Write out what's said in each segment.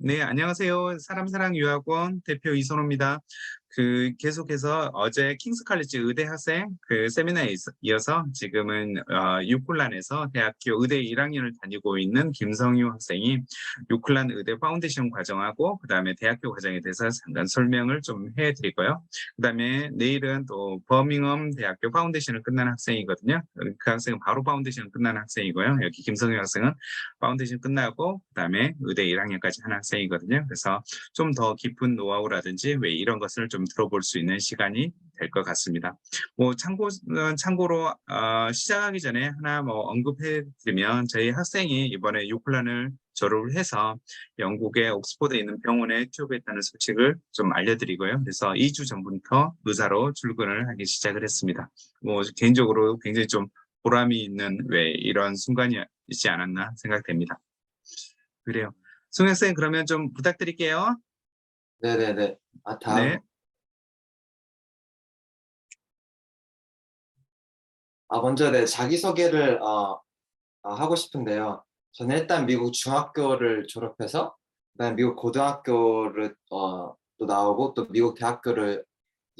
네, 안녕하세요. 사람사랑유학원 대표 이선호입니다. 계속해서 어제 킹스 칼리지 의대 학생 세미나에 이어서 지금은 유클란에서 대학교 의대 1학년을 다니고 있는 김성유 학생이 유클란 의대 파운데이션 과정하고 그다음에 대학교 과정에 대해서 잠깐 설명을 좀 해드리고요. 그다음에 내일은 또 버밍엄 대학교 파운데이션을 끝난 학생이거든요. 그 학생은 바로 파운데이션 끝난 학생이고요. 여기 김성유 학생은 파운데이션 끝나고 그다음에 의대 1학년까지 한 학생이거든요. 그래서 좀 더 깊은 노하우라든지 왜 이런 것을 좀 들어볼 수 있는 시간이 될 것 같습니다. 뭐 참고로 시작하기 전에 하나 뭐 언급해드리면 저희 학생이 이번에 유클란을 졸업을 해서 영국의 옥스퍼드에 있는 병원에 취업했다는 소식을 좀 알려드리고요. 그래서 2주 전부터 의사로 출근을 하기 시작을 했습니다. 뭐 개인적으로 굉장히 좀 보람이 있는 왜 이런 순간이지 않았나 생각됩니다. 그래요. 송혁생 그러면 좀 부탁드릴게요. 네네네. 네. 먼저 자기소개를 하고 싶은데요. 저는 일단 미국 중학교를 졸업해서 그다음에 미국 고등학교를 또 나오고 또 미국 대학교를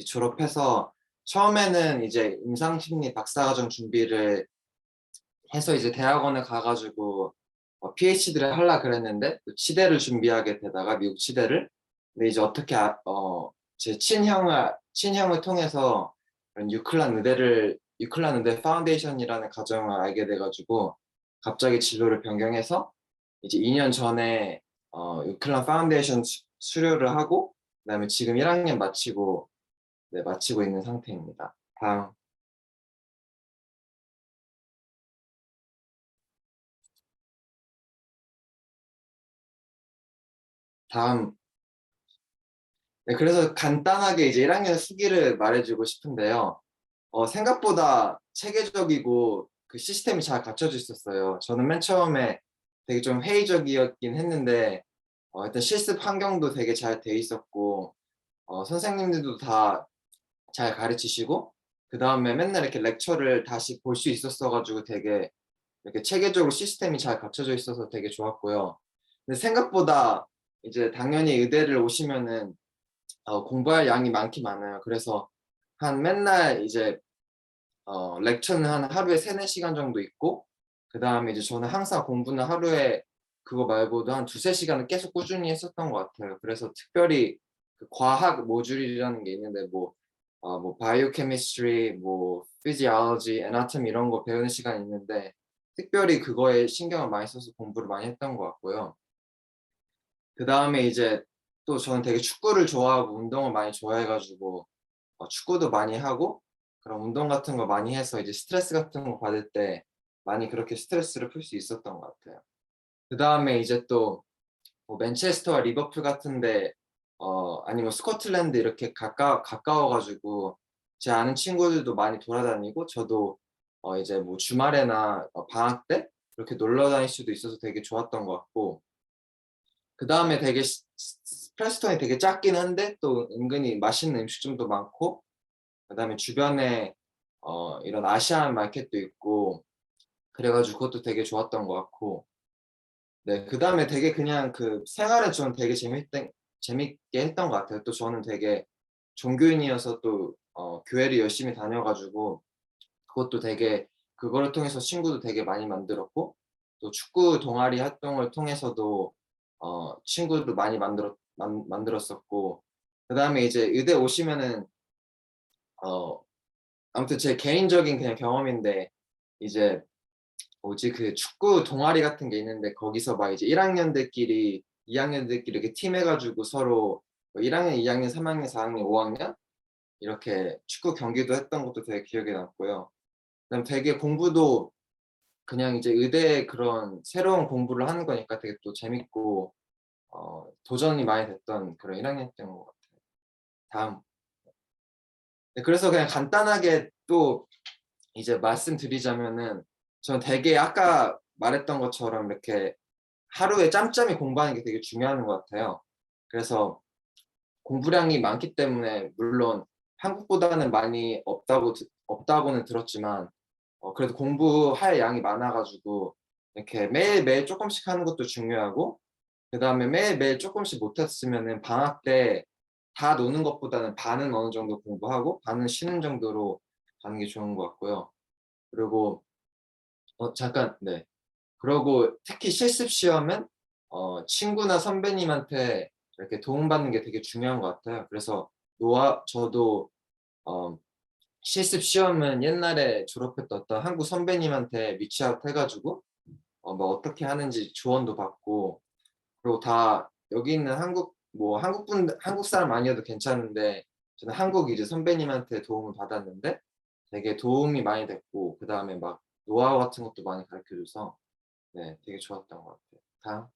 졸업해서 처음에는 이제 임상심리 박사과정 준비를 해서 이제 대학원에 가 가지고 PhD를 하려 그랬는데 또 치대를 준비하게 되다가 미국 치대를. 근데 이제 어떻게 제 친형을 통해서 이런 유클란 의대 파운데이션이라는 과정을 알게 돼 가지고 갑자기 진로를 변경해서 이제 2년 전에 유클란 파운데이션 수료를 하고 그다음에 지금 1 학년 마치고 있는 상태입니다. 다음. 다음. 네, 그래서 간단하게 이제 1 학년 후기를 말해 주고 싶은데요. 생각보다 체계적이고 그 시스템이 잘 갖춰져 있었어요. 저는 맨 처음에 되게 좀 회의적이었긴 했는데 일단 실습 환경도 되게 잘 돼 있었고 선생님들도 다 잘 가르치시고 그다음에 맨날 이렇게 렉처를 다시 볼 수 있었어 가지고 되게 이렇게 체계적으로 시스템이 잘 갖춰져 있어서 되게 좋았고요. 근데 생각보다 이제 당연히 의대를 오시면은 공부할 양이 많긴 많아요. 그래서 한 맨날 이제 렉처는 한 하루에 3-4 시간 정도 있고 그다음에 이제 저는 항상 공부는 하루에 그거 말고도 한 2-3 시간은 계속 꾸준히 했었던 것 같아요. 그래서 특별히 그 과학 모듈이라는 게 있는데 뭐 바이오케미스트리, 뭐 피지올로지, 애나토미 이런 거 배우는 시간이 있는데 특별히 그거에 신경을 많이 써서 공부를 많이 했던 것 같고요. 그다음에 이제 또 저는 되게 축구를 좋아하고 운동을 많이 좋아해 가지고 축구도 많이 하고 그런 운동 같은 거 많이 해서 이제 스트레스 같은 거 받을 때 많이 그렇게 스트레스를 풀 수 있었던 것 같아요. 그다음에 이제 또 뭐 맨체스터와 리버풀 같은 데 아니면 스코틀랜드 이렇게 가까워 가지고 제 아는 친구들도 많이 돌아다니고 저도 이제 뭐 주말에나 방학 때 그렇게 놀러 다닐 수도 있어서 되게 좋았던 것 같고 그다음에 되게 프레스톤이 되게 작긴 한데 또 은근히 맛있는 음식점도 많고 그다음에 주변에 이런 아시안 마켓도 있고 그래 가지고 그것도 되게 좋았던 것 같고 네, 그다음에 되게 그냥 그 생활은 저는 되게 재밌게 했던 것 같아요. 또 저는 되게 종교인이어서 또 교회를 열심히 다녀 가지고 그것도 되게 그거를 통해서 친구도 되게 많이 만들었고 또 축구 동아리 활동을 통해서도 친구도 많이 만들었었고 그다음에 이제 의대 오시면은 어 아무튼 제 개인적인 그냥 경험인데 이제 뭐지 그 축구 동아리 같은 게 있는데 거기서 막 이제 1 학년들끼리 2 학년들끼리 이렇게 팀해 가지고 서로 뭐 1 학년, 2 학년, 3 학년, 4 학년, 5 학년 이렇게 축구 경기도 했던 것도 되게 기억에 남고요. 그다음에 되게 공부도 그냥 이제 의대 그런 새로운 공부를 하는 거니까 되게 또 재밌고 도전이 많이 됐던 그런 1 학년이었던 것 같아요. 다음. 네, 그래서 그냥 간단하게 또 이제 말씀드리자면은 저는 되게 아까 말했던 것처럼 이렇게 하루에 짬짬이 공부하는 게 되게 중요한 것 같아요. 그래서 공부량이 많기 때문에 물론 한국보다는 많이 없다고는 들었지만 그래도 공부할 양이 많아 가지고 이렇게 매일매일 쪼끔씩 하는 것도 중요하고 그다음에 매일매일 조금씩 못했으면은 방학 때 다 노는 것보다는 반은 어느 정도 공부하고 반은 쉬는 정도로 가는 게 좋은 것 같고요. 그리고 잠깐 네. 그러고 특히 실습 시험은 친구나 선배님한테 이렇게 도움받는 게 되게 중요한 것 같아요. 그래서 저도 어 실습 시험은 옛날에 졸업했던 어떤 한국 선배님한테 리치아웃 해 가지고 뭐 어떻게 하는지 조언도 받고, 그리고 다 여기 있는 한국 사람 아니어도 괜찮은데 저는 한국 이제 선배님한테 도움을 받았는데 되게 도움이 많이 됐고, 그다음에 막 노하우 같은 것도 많이 가르쳐 줘서 네 되게 좋았던 것 같아요. 다음.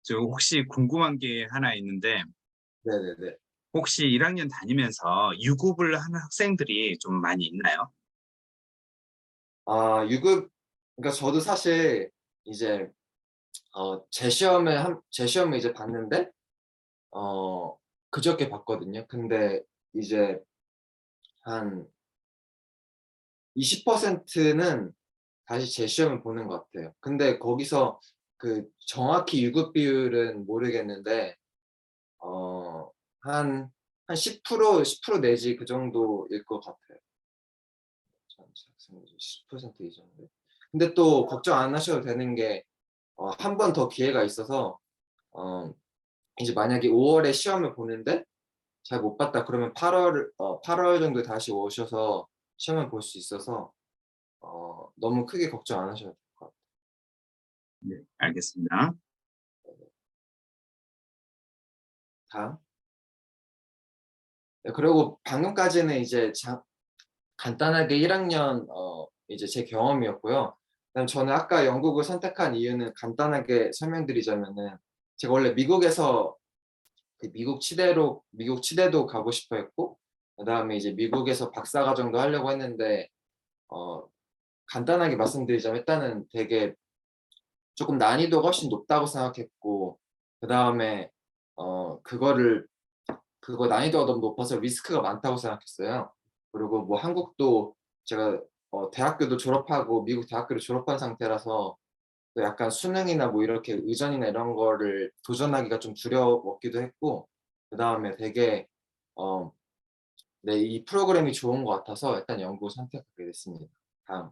저 혹시 궁금한 게 하나 있는데 네네네. 혹시 1학년 다니면서 유급을 하는 학생들이 좀 많이 있나요? 유급, 그러니까 저도 사실 이제 제 시험을 이제 봤는데 그저께 봤거든요. 근데 이제 한 20%는 다시 재시험을 보는 것 같아요. 근데 거기서 그 정확히 유급 비율은 모르겠는데 어 한 10% 내지 그 정도일 것 같아요. 전체 학생들 10% 이정도. 근데 또 걱정 안 하셔도 되는 게 한 번 더 기회가 있어서 어 이제 만약에 5 월에 시험을 보는데 잘 못 봤다 그러면 8월 정도에 다시 오셔서 시험을 볼 수 있어서 너무 크게 걱정 안 하셔도 될 것 같아요. 네, 알겠습니다. 다음. 네, 그리고 방금까지는 이제 간단하게 1 학년 이제 제 경험이었고요. 그다음에 저는 아까 영국을 선택한 이유는 간단하게 설명드리자면은 제가 원래 미국에서 그 미국 치대도 가고 싶어 했고, 그다음에 이제 미국에서 박사과정도 하려고 했는데 어 간단하게 말씀드리자면 일단은 되게 쪼끔 난이도가 훨씬 높다고 생각했고, 그다음에 그거 난이도가 너무 높아서 리스크가 많다고 생각했어요. 그리고 뭐 한국도 제가 대학교도 졸업하고 미국 대학교를 졸업한 상태라서 또 약간 수능이나 뭐 이렇게 의전이나 이런 거를 도전하기가 좀 두려웠기도 했고, 그다음에 되게 어 네 이 프로그램이 좋은 것 같아서 일단 연구 선택하게 됐습니다. 다음.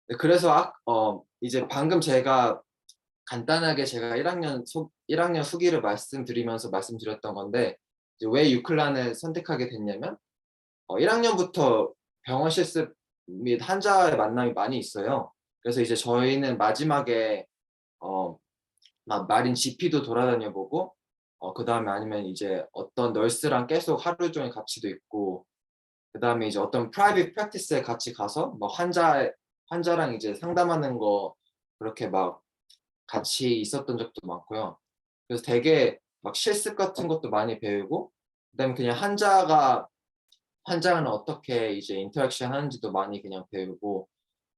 네, 그래서 이제 방금 제가 간단하게 제가 1 학년 후기를 말씀드리면서 말씀드렸던 건데, 이제 왜 유클란을 선택하게 됐냐면 1 학년부터 병원 실습 및 환자의 만남이 많이 있어요. 그래서 이제 저희는 마지막에 어 막 마린 GP도 돌아다녀 보고 그다음에 아니면 이제 어떤 널스랑 계속 하루 종일 같이도 있고, 그다음에 이제 어떤 프라이빗 프랙티스에 같이 가서 뭐 환자랑 이제 상담하는 거 그렇게 막 같이 있었던 적도 많고요. 그래서 되게 막 실습 같은 것도 많이 배우고, 그다음에 그냥 환자랑 어떻게 이제 인터랙션 하는지도 많이 그냥 배우고,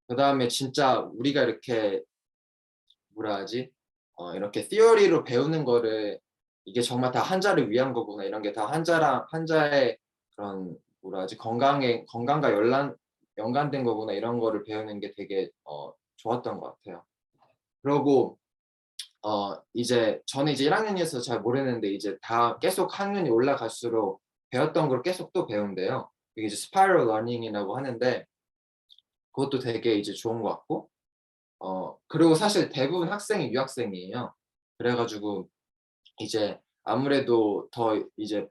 그다음에 진짜 우리가 이렇게 뭐라 하지? 이렇게 티어리로 배우는 거를 이게 정말 다 환자를 위한 거구나, 이런 게 다 환자의 그런 뭐라 하지? 건강과 연관된 거구나, 이런 거를 배우는 게 되게 좋았던 것 같아요. 그러고 이제 저는 이제 1 학년이어서 잘 모르는데 이제 다 계속 학년이 올라갈수록 배웠던 걸 계속 또 배운대요. 이게 이제 스파이럴 러닝이라고 하는데 그것도 되게 이제 좋은 것 같고, 그리고 사실 대부분 학생이 유학생이에요. 그래 가지고 이제 아무래도 더 이제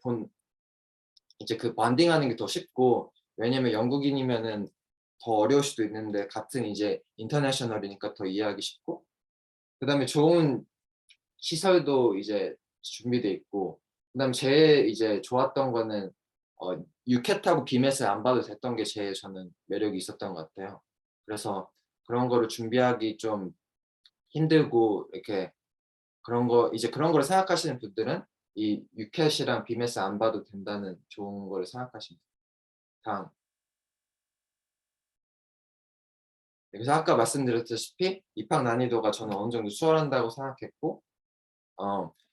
그 본딩하는 게 더 쉽고, 왜냐면 영국인이면은 더 어려울 수도 있는데 같은 이제 인터내셔널이니까 더 이해하기 쉽고, 그다음에 좋은 시설도 이제 준비돼 있고, 그다음에 제일 이제 좋았던 거는 유캣하고 비맷을 안 봐도 됐던 게 제일 저는 매력이 있었던 것 같아요. 그래서 그런 거를 준비하기 좀 힘들고 이렇게 그런 거를 생각하시는 분들은 이 유캣이랑 비맷을 안 봐도 된다는 좋은 거를 생각하시면 돼요. 다음. 그래서 아까 말씀드렸다시피 입학 난이도가 저는 어느 정도 수월한다고 생각했고,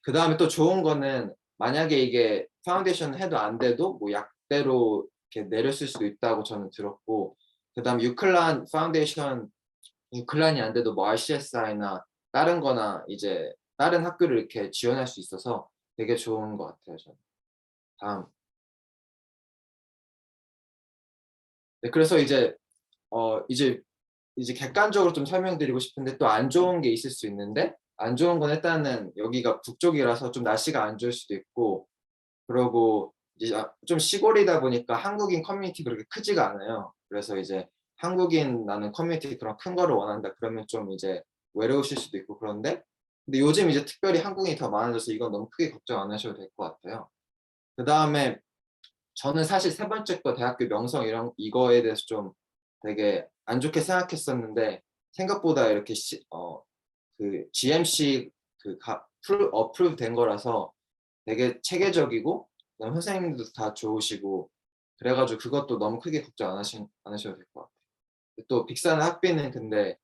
그다음에 또 좋은 거는 만약에 이게 파운데이션 해도 안 돼도 뭐 약대로 이렇게 내렸을 수도 있다고 저는 들었고, 그다음 유클란 파운데이션 유클란이 안 돼도 뭐 RCSI나 다른 거나 이제 다른 학교를 이렇게 지원할 수 있어서 되게 좋은 것 같아요, 저는. 다음. 네, 그래서 이제 객관적으로 좀 설명드리고 싶은데 또 안 좋은 게 있을 수 있는데 안 좋은 건 일단은 여기가 북쪽이라서 좀 날씨가 안 좋을 수도 있고 그러고 이제 좀 시골이다 보니까 한국인 커뮤니티 그렇게 크지가 않아요. 그래서 이제 한국인 나는 커뮤니티 그런 큰 거를 원한다 그러면 좀 이제 외로우실 수도 있고 그런데 근데 요즘 이제 특별히 한국인이 더 많아져서 이건 너무 크게 걱정 안 하셔도 될 것 같아요. 그다음에 저는 사실 세 번째 거 대학교 명성 이런 이거에 대해서 좀 되게 안 좋게 생각했었는데 생각보다 이렇게 그 GMC 어프로브 된 거라서 되게 체계적이고 그다음 선생님들도 다 좋으시고 그래가지고 그것도 너무 크게 걱정 안 하셔도 될 것 같아요. 또 빅사는 학비는 근데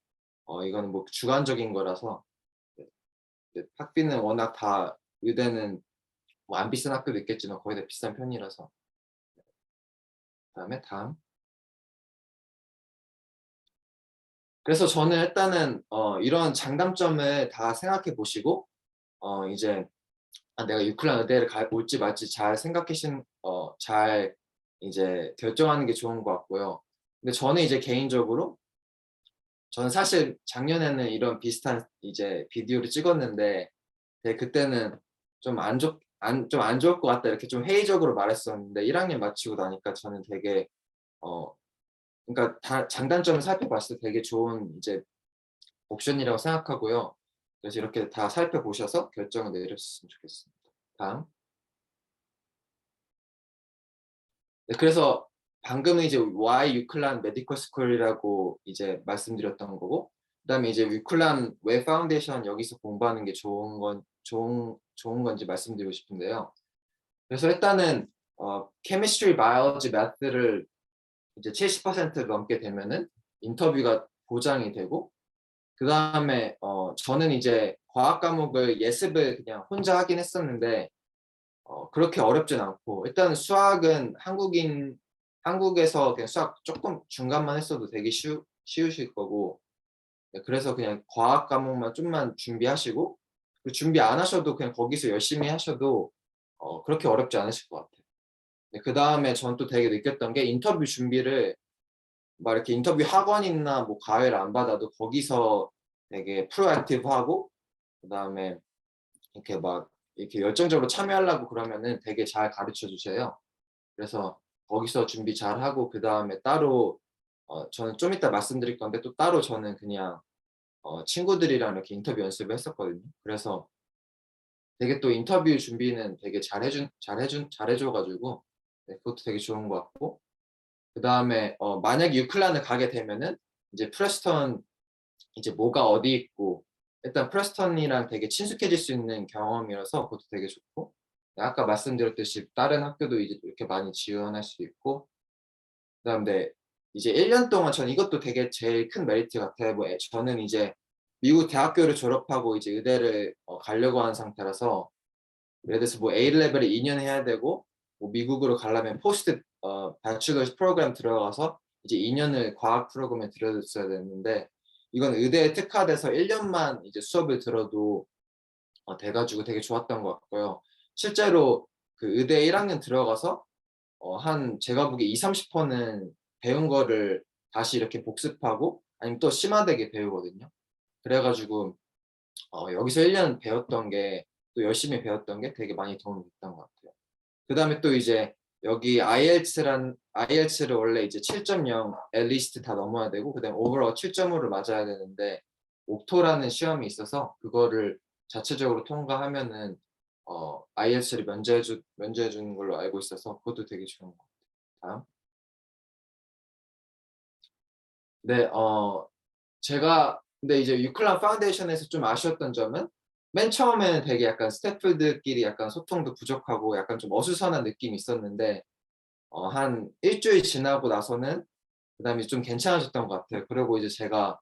이거는 뭐 주관적인 거라서 학비는 워낙 다 의대는 뭐 안 비싼 학교도 있겠지만 거의 다 비싼 편이라서. 그다음에 다음. 그래서 저는 일단은 이런 장단점을 다 생각해 보시고 이제 내가 유클란 의대를 올지 말지 잘 잘 이제 결정하는 게 좋은 것 같고요. 근데 저는 이제 개인적으로 저는 사실 작년에는 이런 비슷한 이제 비디오를 찍었는데 그때는 좀 안 좋을 것 같다 이렇게 좀 회의적으로 말했었는데 1학년 마치고 나니까 저는 되게 어 그러니까 다 장단점을 살펴봤을 때 되게 좋은 이제 옵션이라고 생각하고요. 그래서 이렇게 다 살펴보셔서 결정을 내렸으면 좋겠습니다. 다음. 네, 그래서 방금은 이제 Y 유클란 메디컬 스쿨이라고 이제 말씀드렸던 거고, 그다음에 이제 유클란 왜 파운데이션 여기서 공부하는 게 좋은 건지 말씀드리고 싶은데요. 그래서 일단은 케미스트리, 바이올로지, 매스를 이제 70% 넘게 되면은 인터뷰가 보장이 되고, 그 다음에 저는 이제 과학 과목을 예습을 그냥 혼자 하긴 했었는데 그렇게 어렵진 않고 일단 수학은 한국에서 그냥 수학 조금 중간만 했어도 되게 쉬우실 거고 네, 그래서 그냥 과학 과목만 좀만 준비하시고 그 준비 안 하셔도 그냥 거기서 열심히 하셔도 그렇게 어렵지 않으실 것 같아요. 네, 그 다음에 전 또 되게 느꼈던 게 인터뷰 준비를 막 이렇게 인터뷰 학원이나 뭐 과외를 안 받아도 거기서 되게 프로액티브하고 그다음에 이렇게 막 이렇게 열정적으로 참여하려고 그러면은 되게 잘 가르쳐 주세요. 그래서 거기서 준비 잘하고 그다음에 따로 저는 좀 이따 말씀드릴 건데 또 따로 저는 그냥 친구들이랑 이렇게 인터뷰 연습을 했었거든요. 그래서 되게 또 인터뷰 준비는 되게 잘해줘 가지고 네, 그것도 되게 좋은 것 같고 그다음에 만약에 유클란을 가게 되면은 이제 프레스턴 이제 뭐가 어디 있고 일단 프레스턴이랑 되게 친숙해질 수 있는 경험이라서 그것도 되게 좋고 아까 말씀드렸듯이 다른 학교도 이제 이렇게 많이 지원할 수 있고 그다음에 이제 1년 동안 저는 이것도 되게 제일 큰 메리트 같아요. 뭐 저는 이제 미국 대학교를 졸업하고 이제 의대를 가려고 하는 상태라서 예를 들어서 뭐 A 레벨을 2년 해야 되고 뭐 미국으로 가려면 포스트 배출러 프로그램 들어가서 이제 2년을 과학 프로그램에 들어있어야 되는데 이건 의대에 특화돼서 1년만 이제 수업을 들어도 돼가지고 되게 좋았던 것 같고요. 실제로 그 의대 1학년 들어가서 한 제가 보기에 20-30%는 배운 거를 다시 이렇게 복습하고 아니면 또 심화되게 배우거든요. 그래가지고 여기서 1년 배웠던 게 또 열심히 배웠던 게 되게 많이 도움이 됐던 것 같아요. 그다음에 또 이제 여기 IELTS를 원래 이제 7.0 앨리스트 다 넘어야 되고 그다음에 오버all 7.5를 맞아야 되는데 옥토라는 시험이 있어서 그거를 자체적으로 통과하면은 IELTS를 면제해 주는 걸로 알고 있어서 그것도 되게 좋은 것 같아요. 다음. 네, 제가 근데 이제 유클란 파운데이션에서 좀 아쉬웠던 점은 맨 처음에는 되게 약간 스태프들끼리 약간 소통도 부족하고 약간 좀 어수선한 느낌이 있었는데 한 일주일 지나고 나서는 그다음에 좀 괜찮아졌던 것 같아요. 그리고 이제 제가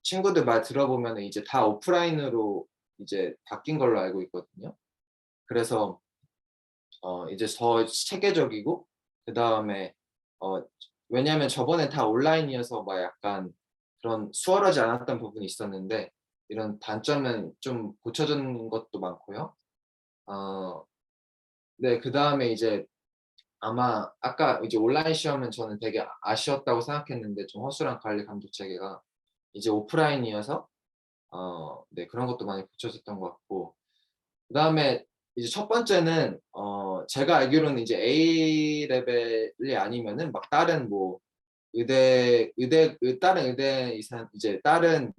친구들 말 들어보면은 이제 다 오프라인으로 이제 바뀐 걸로 알고 있거든요. 그래서 이제 더 체계적이고 그다음에 어 왜냐하면 저번에 다 온라인이어서 막 약간 그런 수월하지 않았던 부분이 있었는데 이런 단점은 좀 고쳐진 것도 많고요. 어 네, 그다음에 이제 아마 아까 이제 온라인 시험은 저는 되게 아쉬웠다고 생각했는데 좀 허술한 관리 감독 체계가 이제 오프라인이어서 네, 그런 것도 많이 고쳐졌던 것 같고, 그다음에 이제 첫 번째는 제가 알기로는 이제 A 레벨이 아니면은 막 다른 뭐 다른 의대 이상 이제 다른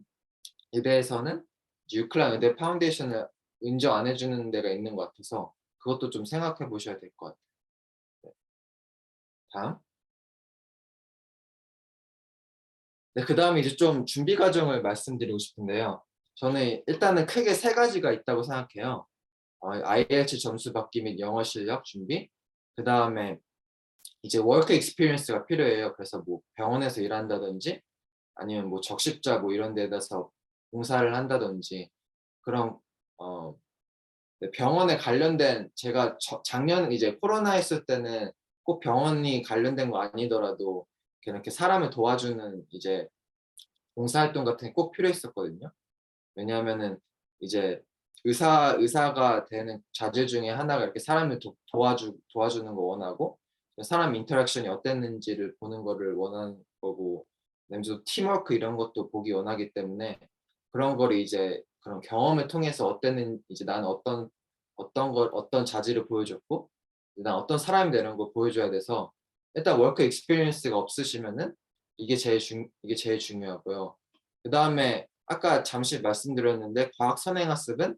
의대에서는 이제 유클란 의대 파운데이션을 인정 안 해 주는 데가 있는 것 같아서 그것도 좀 생각해 보셔야 될 것 같아요. 네. 다음. 네, 그다음에 이제 좀 준비 과정을 말씀드리고 싶은데요. 저는 일단은 크게 세 가지가 있다고 생각해요. IELTS 점수 받기 및 영어 실력 준비, 그다음에 이제 워크 익스피리언스가 필요해요. 그래서 뭐 병원에서 일한다든지 아니면 뭐 적십자 뭐 이런 데다서 봉사를 한다든지 그런 어 네, 병원에 관련된, 제가 작년 이제 코로나 했을 때는 꼭 병원이 관련된 거 아니더라도 이렇게 사람을 도와주는 이제 봉사활동 같은 게 꼭 필요했었거든요. 왜냐하면은 이제 의사가 되는 자질 중에 하나가 이렇게 사람을 도와주는 거 원하고 사람 인터랙션이 어땠는지를 보는 거를 원하는 거고, 그다음에 또 팀워크 이런 것도 보기 원하기 때문에 그런 거를 이제 그런 경험을 통해서 어땠는 이제 나는 어떤 자질을 보여줬고 난 어떤 사람이 되는 걸 보여줘야 돼서 일단 워크 익스피리언스가 없으시면은 이게 제일 중요하고요. 그다음에 아까 잠시 말씀드렸는데 과학 선행학습은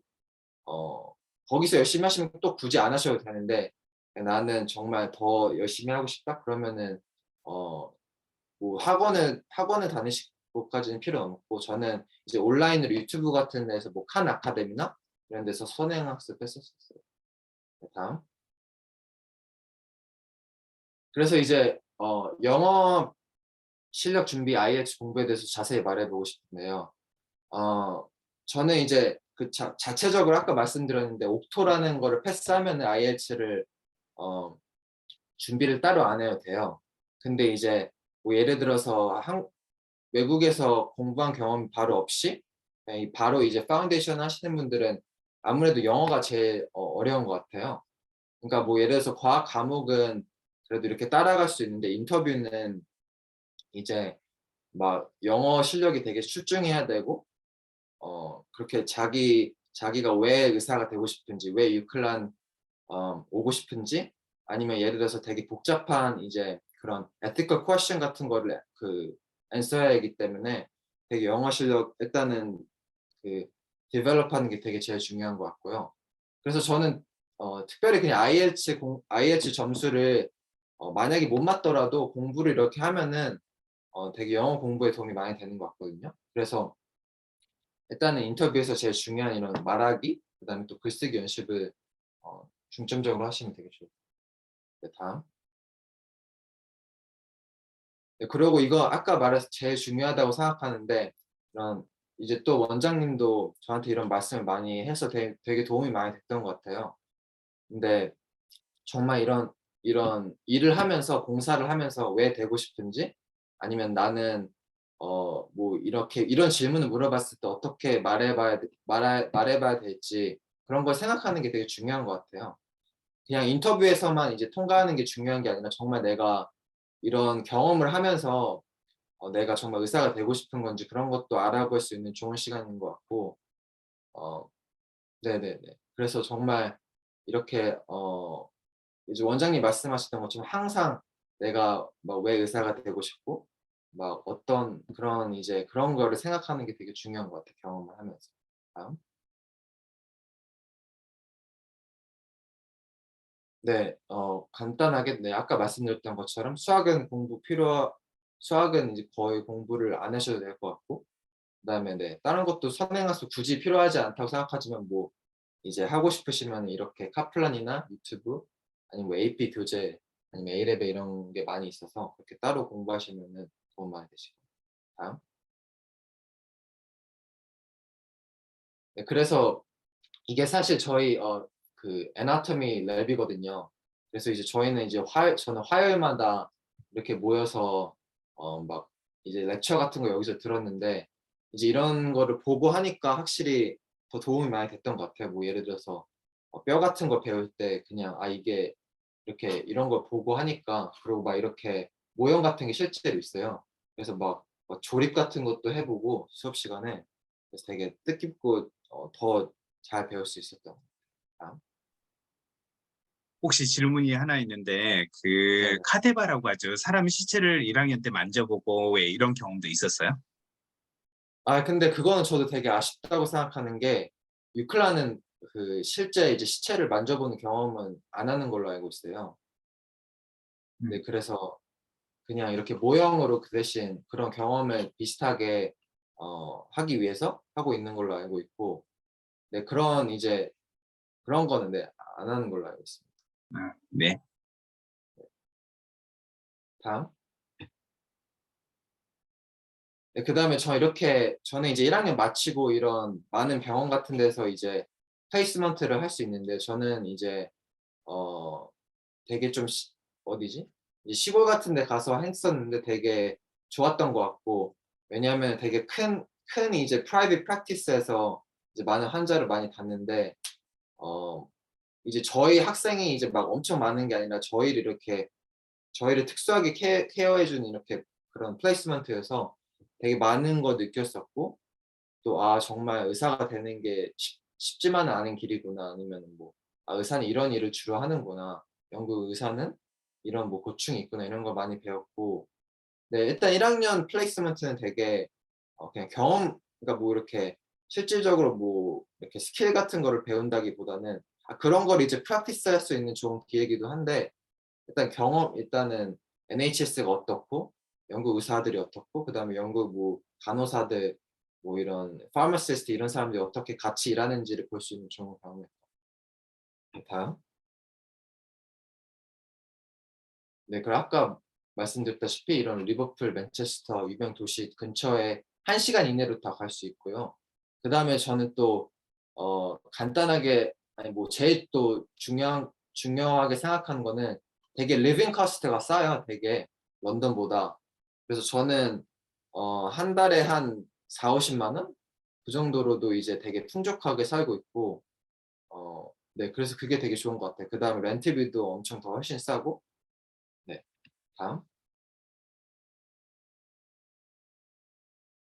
어 거기서 열심히 하시면 또 굳이 안 하셔도 되는데, 나는 정말 더 열심히 하고 싶다 그러면은 어 뭐 학원을 다니실 것까지는 필요 없고, 저는 이제 온라인으로 유튜브 같은 데서 뭐 칸 아카데미나 이런 데서 선행학습 했었었어요. 네, 다음. 그래서 이제 영어 실력 준비 IELTS 공부에 대해서 자세히 말해 보고 싶은데요. 어 저는 이제 그 자체적으로 아까 말씀드렸는데 옥토라는 거를 패스하면은 IELTS를 어 준비를 따로 안 해도 돼요. 근데 이제 뭐 예를 들어서 외국에서 공부한 경험이 바로 없이 그냥 바로 이제 파운데이션 하시는 분들은 아무래도 영어가 제일 어려운 것 같아요. 그러니까 뭐 예를 들어서 과학 과목은 그래도 이렇게 따라갈 수 있는데 인터뷰는 이제 막 영어 실력이 되게 출중해야 되고 그렇게 자기가 왜 의사가 되고 싶은지, 왜 유클란 오고 싶은지, 아니면 예를 들어서 되게 복잡한 이제 그런 ethical question 같은 거를 그 answer해야 하기 때문에 되게 영어 실력 일단은 그 develop 하는 게 되게 제일 중요한 것 같고요. 그래서 저는 특별히 그냥 IELTS 점수를 만약에 못 맞더라도 공부를 이렇게 하면은 되게 영어 공부에 도움이 많이 되는 것 같거든요. 그래서 일단은 인터뷰에서 제일 중요한 이런 말하기, 그다음에 또 글쓰기 연습을 중점적으로 하시면 되게 좋을 것 같아요. 네, 다음. 네, 그리고 이거 아까 말해서 제일 중요하다고 생각하는데, 이런 이제 또 원장님도 저한테 이런 말씀을 많이 해서 되게 도움이 많이 됐던 것 같아요. 근데 정말 이런 일을 하면서 봉사를 하면서 왜 되고 싶은지, 아니면 나는 뭐 이렇게 이런 질문을 물어봤을 때 어떻게 말해 봐야 될지 그런 걸 생각하는 게 되게 중요한 것 같아요. 그냥 인터뷰에서만 이제 통과하는 게 중요한 게 아니라 정말 내가 이런 경험을 하면서 내가 정말 의사가 되고 싶은 건지 그런 것도 알아볼 수 있는 좋은 시간인 것 같고, 어 네네네. 그래서 정말 이렇게 이제 원장님 말씀하셨던 것처럼 항상 내가 막 왜 의사가 되고 싶고 막 어떤 그런 이제 그런 거를 생각하는 게 되게 중요한 것 같아요, 경험을 하면서. 다음. 네. 간단하게 네, 아까 말씀드렸던 것처럼 수학은 이제 거의 공부를 안 하셔도 될 것 같고, 그다음에 네, 다른 것도 선행학습 굳이 필요하지 않다고 생각하지만 뭐 이제 하고 싶으시면 이렇게 카플란이나 유튜브 아니면 뭐 AP 교재 아니면 A레벨 이런 게 많이 있어서 그렇게 따로 공부하시면은 도움 많이 되실 거예요. 다음. 네, 그래서 이게 사실 저희 그 애나토미 랩이거든요. 그래서 이제 저는 화요일마다 이렇게 모여서 막 이제 렉처 같은 거 여기서 들었는데 이제 이런 거를 보고 하니까 확실히 더 도움이 많이 됐던 것 같아요. 뭐 예를 들어서 뼈 같은 거 배울 때 그냥 이게 이렇게 이런 걸 보고 하니까 그리고 막 이렇게 모형 같은 게 실제로 있어요. 그래서 막 조립 같은 것도 해보고 수업 시간에 그래서 되게 뜻깊고 더 잘 배울 수 있었던 것 같아요. 혹시 질문이 하나 있는데 그 네네. 카데바라고 하죠. 사람 시체를 1학년 때 만져보고 왜 이런 경험도 있었어요? 근데 그거는 저도 되게 아쉽다고 생각하는 게 유클라는 그 실제 이제 시체를 만져보는 경험은 안 하는 걸로 알고 있어요. 네, 음. 그래서 그냥 이렇게 모형으로 그 대신 그런 경험을 비슷하게 하기 위해서 하고 있는 걸로 알고 있고, 네, 그런 이제 그런 거는 네, 안 하는 걸로 알고 있습니다. 네. 다음. 네, 그다음에 저는 이제 1학년 마치고 이런 많은 병원 같은 데서 이제 플레이스먼트를 할 수 있는데 저는 이제 어 되게 좀 어디지? 이 시골 같은 데 가서 했었는데 되게 좋았던 것 같고, 왜냐하면 되게 큰 이제 프라이빗 프랙티스에서 이제 많은 환자를 많이 봤는데 어 이제 저희 학생이 이제 막 엄청 많은 게 아니라 저희를 특수하게 케어해 주는 이렇게 그런 플레이스먼트여서 되게 많은 거 느꼈었고, 또 정말 의사가 되는 게 쉽지만은 않은 길이구나. 아니면은 뭐 의사는 이런 일을 주로 하는구나. 영국 의사는 이런 뭐 고충이 있구나. 이런 걸 많이 배웠고. 네, 일단 1 학년 플레이스먼트는 되게 그냥 그러니까 뭐 이렇게 실질적으로 뭐 이렇게 스킬 같은 거를 배운다기보다는 그런 걸 이제 프랙티스 할 수 있는 좋은 기회이기도 한데, 일단은 NHS가 어떻고 영국 의사들이 어떻고 그다음에 영국 뭐 간호사들 뭐 이런 파마시스트 이런 사람들이 어떻게 같이 일하는지를 볼 수 있는 좋은 경험이었던 것 같아요. 네, 그리고 아까 말씀드렸다시피 이런 리버풀, 맨체스터 유명 도시 근처에 1 시간 이내로 다 갈 수 있고요. 그다음에 저는 또 간단하게 아니 뭐 제일 또 중요하게 생각하는 거는 되게 리빙 코스트가 싸요, 되게 런던보다. 그래서 저는 한 달에 한 40-50만 원? 그 정도로도 이제 되게 풍족하게 살고 있고, 네, 그래서 그게 되게 좋은 것 같아요. 그다음에 렌트비도 엄청 더 훨씬 싸고. 네. 다음.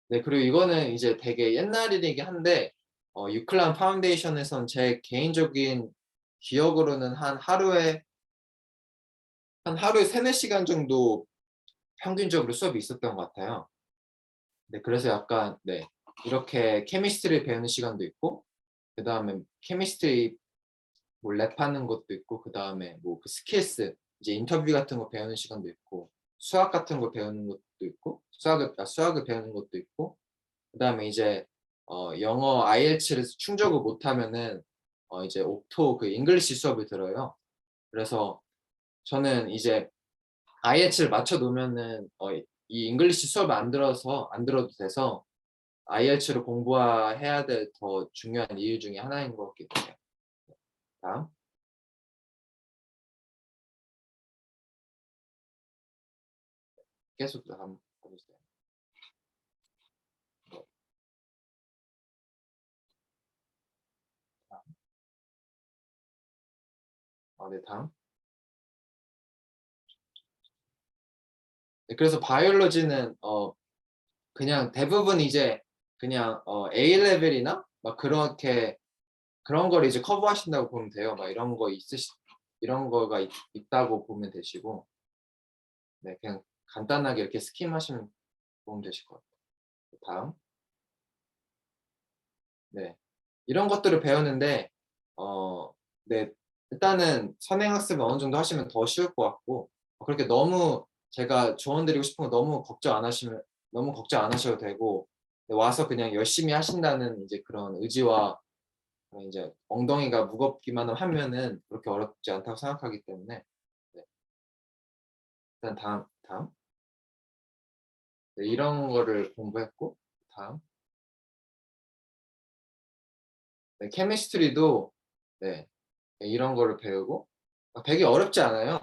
네, 그리고 이거는 이제 되게 옛날 일이긴 한데 유클란 파운데이션에선 제 개인적인 기억으로는 한 하루에 3-4시간 정도 평균적으로 수업이 있었던 것 같아요. 네, 그래서 약간 네, 이렇게 케미스트리를 배우는 시간도 있고, 그다음에 케미스트리 뭐 랩하는 것도 있고, 그다음에 뭐 그 스킬스 이제 인터뷰 같은 거 배우는 시간도 있고, 수학 같은 거 배우는 것도 있고, 수학을 배우는 것도 있고, 그다음에 이제 영어 IELTS를 충족을 못하면은 이제 옥토 그 잉글리시 수업을 들어요. 그래서 저는 이제 IELTS를 맞춰 놓으면은 이 잉글리시 수업을 안 들어도 돼서 IELTS를 공부해야 될 더 중요한 이유 중에 하나인 것 같기도 해요. 다음. 계속 한번 봐 주세요. 네. 다음. 네, 다음. 네, 그래서 바이올로지는 그냥 대부분 이제 그냥 A 레벨이나 막 그런 걸 이제 커버하신다고 보면 돼요. 막 이런 거가 있다고 보면 되시고, 네, 그냥 간단하게 이렇게 스kim하시면 도움 되실 것 같아요. 다음. 네. 이런 것들을 배우는데 네, 일단은 선행학습을 어느 정도 하시면 더 쉬울 것 같고, 그렇게 너무 제가 조언 드리고 싶은 거 너무 걱정 안 하셔도 되고, 네, 와서 그냥 열심히 하신다는 이제 그런 의지와 이제 엉덩이가 무겁기만 하면은 그렇게 어렵지 않다고 생각하기 때문에. 네. 일단 다음. 네, 이런 거를 공부했고, 다음. 네, 케미스트리도 네, 이런 거를 배우고 되게 어렵지 않아요.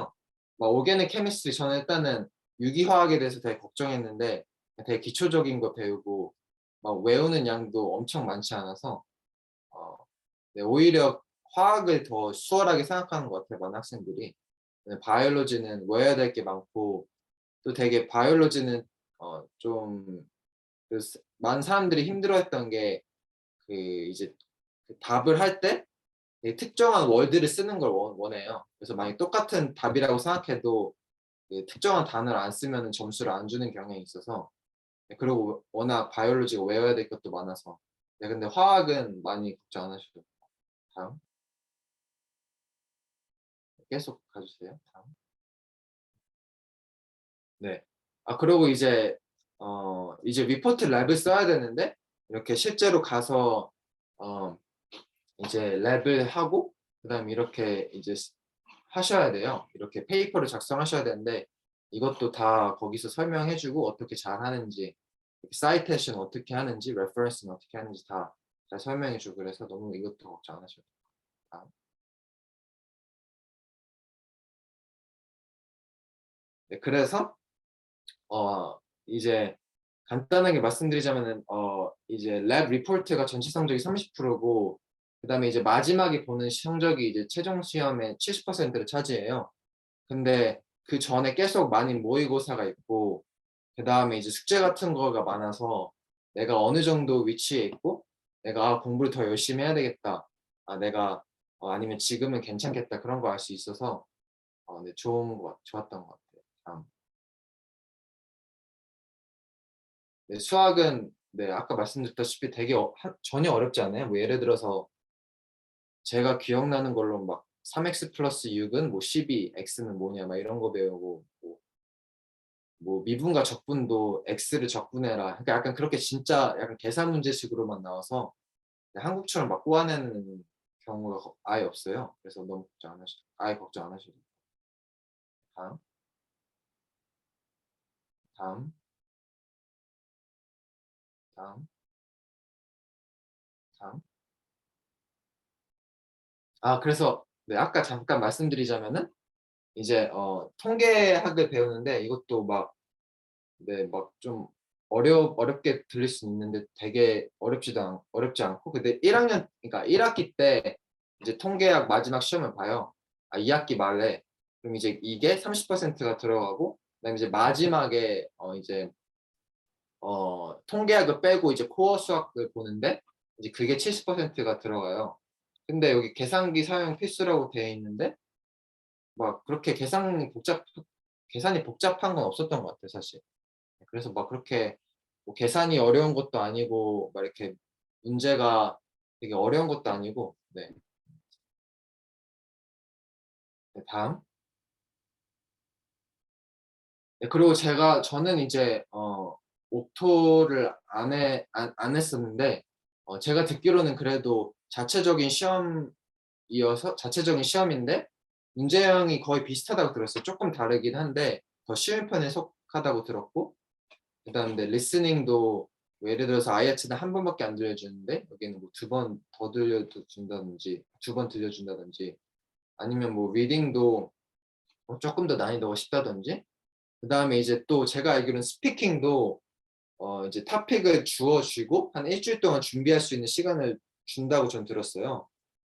막 오게닉 케미스트리 저는 일단은 유기화학에 대해서 되게 걱정했는데 되게 기초적인 거 배우고 막 외우는 양도 엄청 많지 않아서 네, 오히려 화학을 더 수월하게 생각하는 것 같아요, 많은 학생들이. 바이올로지는 외워야 될 게 많고 또 되게 바이올로지는 좀 많은 사람들이 힘들어했던 게 그 이제 그 답을 할 때 특정한 월드를 쓰는 걸 원해요. 그래서 만약 똑같은 답이라고 생각해도 특정한 단어를 안 쓰면 점수를 안 주는 경향이 있어서 네, 그리고 워낙 바이올로지가 외워야 될 것도 많아서 네, 근데 화학은 많이 걱정 안 하셔도 돼요. 다음 계속 가주세요. 다음. 네. 그리고 이제 리포트 랩을 써야 되는데 이렇게 실제로 가서 어 이제 랩을 하고 그다음에 이렇게 이제 하셔야 돼요. 이렇게 페이퍼를 작성하셔야 되는데 이것도 다 거기서 설명해 주고 어떻게 잘하는지 사이테이션 어떻게 하는지 레퍼런스는 어떻게 하는지 다 잘 설명해 주고 그래서 너무 이것도 걱정 안 하셔도 돼요. 다음. 네, 그래서 이제 간단하게 말씀드리자면은 이제 랩 리포트가 전체 성적이 30%고 그다음에 이제 마지막에 보는 성적이 이제 최종 시험의 70%를 차지해요. 근데 그 전에 계속 많이 모의고사가 있고 그다음에 이제 숙제 같은 거가 많아서 내가 어느 정도 위치에 있고 내가 공부를 더 열심히 해야 되겠다. 내가 아니면 지금은 괜찮겠다. 그런 거 알 수 있어서 네, 좋았던 것 같아요. 다음. 네, 수학은 네, 아까 말씀드렸다시피 되게 전혀 어렵지 않아요. 뭐 예를 들어서 제가 기억나는 걸로 막 3x 플러스 6은 뭐 12, x는 뭐냐 막 이런 거 배우고 뭐 미분과 적분도 x를 적분해라. 그러니까 약간 그렇게 진짜 약간 계산 문제식으로만 나와서 한국처럼 막 꼬아내는 경우가 아예 없어요. 그래서 너무 걱정 안 하셔도 아예 걱정 안 하셔도 돼요. 다음, 다음, 다음, 다음. 그래서 네, 아까 잠깐 말씀드리자면은 이제 통계학을 배우는데 이것도 막 네, 막 좀 어렵게 들릴 수 있는데 되게 어렵지 않고 근데 1학년 그러니까 1학기 때 이제 통계학 마지막 시험을 봐요. 2학기 말에. 그럼 이제 이게 30%가 들어가고 그다음에 이제 마지막에 이제 통계학을 빼고 이제 코어 수학을 보는데 이제 그게 70%가 들어가요. 근데 여기 계산기 사용 필수라고 되어 있는데 막 그렇게 계산이 복잡한 건 없었던 것 같아요, 사실. 그래서 막 그렇게 뭐 계산이 어려운 것도 아니고 막 이렇게 문제가 되게 어려운 것도 아니고 네. 네, 다음. 네, 그리고 저는 이제 옥토를 안 했었는데 제가 듣기로는 그래도 자체적인 시험인데 문제형이 거의 비슷하다고 들었어요. 조금 다르긴 한데 더 쉬운 편에 속하다고 들었고 그다음에 리스닝도 뭐 예를 들어서 IELTS는 한 번밖에 안 들려주는데 여기는 뭐 두 번 더 들려준다든지 두 번 들려준다든지 아니면 뭐 리딩도 조금 더 난이도가 쉽다든지 그다음에 이제 또 제가 알기로는 스피킹도 이제 토픽을 주어주고 한 일주일 동안 준비할 수 있는 시간을 준다고 전 들었어요.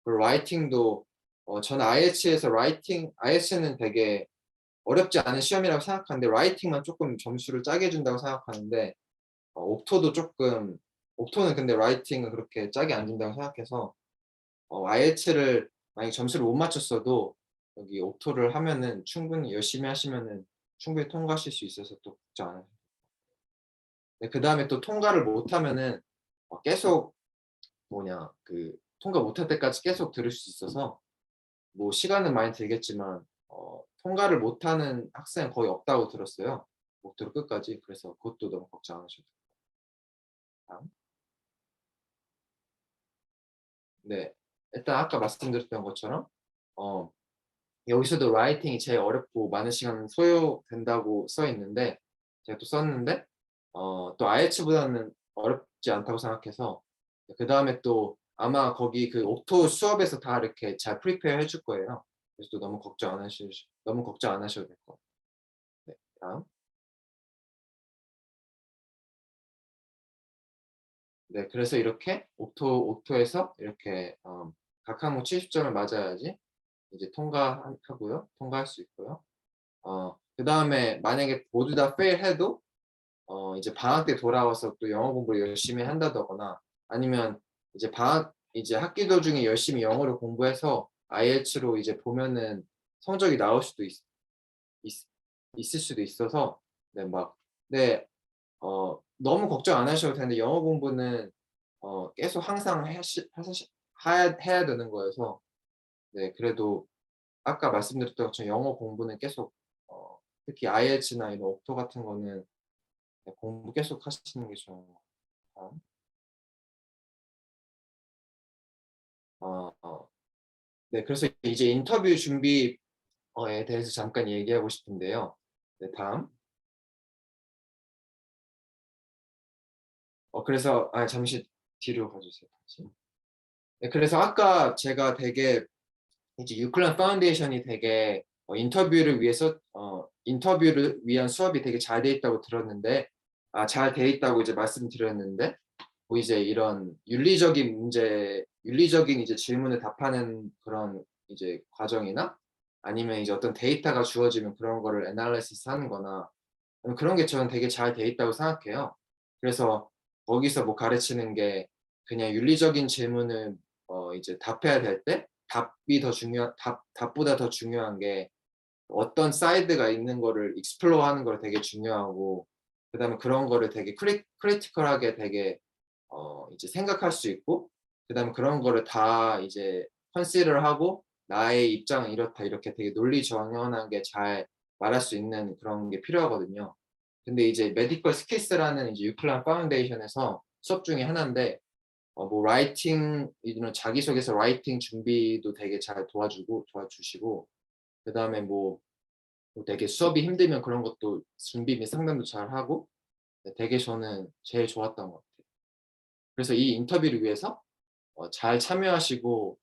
그리고 라이팅도 저는 IELTS는 되게 어렵지 않은 시험이라고 생각하는데 라이팅만 조금 점수를 짜게 준다고 생각하는데 옥토는 근데 라이팅은 그렇게 짜게 안 준다고 생각해서 IELTS를 만약 점수를 못 맞췄어도 여기 옥토를 하면은 충분히 열심히 하시면은 충분히 통과하실 수 있어서 또 걱정 안 하셔도 네, 그다음에 또 통과를 못 하면은 계속 통과 못할 때까지 계속 들을 수 있어서 뭐 시간은 많이 들겠지만 통과를 못하는 학생은 거의 없다고 들었어요. 목표로 끝까지. 그래서 그것도 너무 걱정 안 하셔도 돼요. 다음. 네. 일단 아까 말씀드렸던 것처럼 어 여기서도 라이팅이 제일 어렵고 많은 시간 소요된다고 써 있는데 제가 또 썼는데 또 IELTS보다는 어렵지 않다고 생각해서 그다음에 또 아마 거기 그 옥토 수업에서 다 이렇게 잘 프리페어 해줄 거예요. 그래서 또 너무 걱정 안 하셔도 될 것 같아요. 네. 다음. 네, 그래서 이렇게 옥토에서 이렇게 각 항목 70점을 맞아야지 이제 통과하고요. 통과할 수 있고요. 그다음에 만약에 모두 다 fail 해도 이제 방학 때 돌아와서 또 영어 공부를 열심히 한다거나 아니면 이제 학기 도중에 열심히 영어를 공부해서 IELTS로 이제 보면은 성적이 나올 수도 있을 수도 있어서 네, 네, 너무 걱정 안 하셔도 되는데 영어 공부는 계속 항상 해야 되는 거여서 네, 그래도 아까 말씀드렸던 것처럼 영어 공부는 계속 특히 IELTS나 이런 옥토 같은 거는 네, 공부 계속 하시는 게 좋은 것 같아요. 네, 그래서 이제 인터뷰 준비에 대해서 잠깐 얘기하고 싶은데요. 네, 다음. 그래서 잠시 뒤로 가주세요. 다시. 네, 그래서 아까 제가 되게 이제 유클란 파운데이션이 되게 인터뷰를 위한 수업이 되게 잘 돼 있다고 들었는데 잘 돼 있다고 이제 말씀드렸는데 뭐 이제 이런 윤리적인 이제 질문에 답하는 그런 이제 과정이나 아니면 이제 어떤 데이터가 주어지면 그런 거를 애널리시스 하는 거나 그런 게 저는 되게 잘 돼 있다고 생각해요. 그래서 거기서 뭐 가르치는 게 그냥 윤리적인 질문을 이제 답해야 될 때 답보다 더 중요한 게 어떤 사이드가 있는 거를 익스플로어 하는 걸 되게 중요하고 그다음에 그런 거를 되게 크리티컬하게 되게 이제 생각할 수 있고 그다음에 그런 거를 다 이제 컨시더를 하고 나의 입장은 이렇다 이렇게 되게 논리정연하게 잘 말할 수 있는 그런 게 필요하거든요. 근데 이제 메디컬 스킬스라는 이제 유클란 파운데이션에서 수업 중에 하나인데 뭐 라이팅 이런 자기소개서 라이팅 준비도 되게 잘 도와주시고 그다음에 뭐 되게 수업이 힘들면 그런 것도 준비 및 상담도 잘하고 네, 되게 저는 제일 좋았던 것 같아요. 그래서 이 인터뷰를 위해서 잘 참여하시고